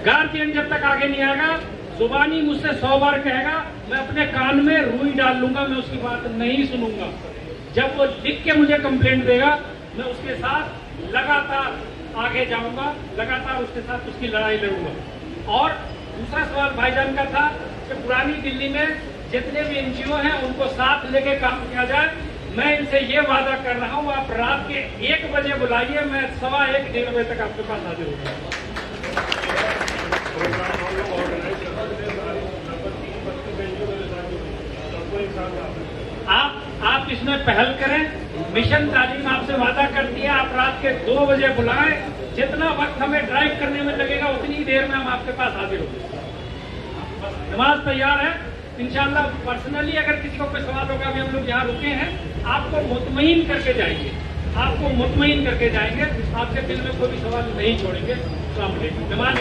गार्जियन जब तक आगे नहीं आएगा, जुबानी मुझसे 100 बार कहेगा, मैं अपने कान में रुई डाल लूंगा, मैं उसकी बात नहीं सुनूंगा। जब वो लिख के मुझे कंप्लेंट देगा, मैं उसके साथ लगातार आगे जाऊंगा, लगातार उसके साथ उसकी लड़ाई लड़ूंगा। और दूसरा सवाल भाईजान का था कि पुरानी दिल्ली में जितने भी NGO हैं उनको साथ लेके काम किया जाए। मैं इनसे ये वादा कर रहा हूँ, आप रात के 1 बजे बुलाइए, मैं 1:15, 1:30 बजे तक आपके पास हाजिर होगा। आप इसमें पहल करें। मिशन तालीम आपसे वादा करती है, आप रात के 2 बजे बुलाएं, जितना वक्त हमें ड्राइव करने में लगेगा उतनी देर में हम आपके पास हाजिर होंगे। नमाज तैयार है, इंशाल्लाह पर्सनली अगर किसी को कोई सवाल होगा, अभी हम लोग यहाँ रुके हैं, आपको मुतमईन करके जाएंगे, आपको मुतमईन करके जाएंगे, आपके दिल में कोई भी सवाल नहीं छोड़ेंगे। अस्सलाम वालेकुम। नमाज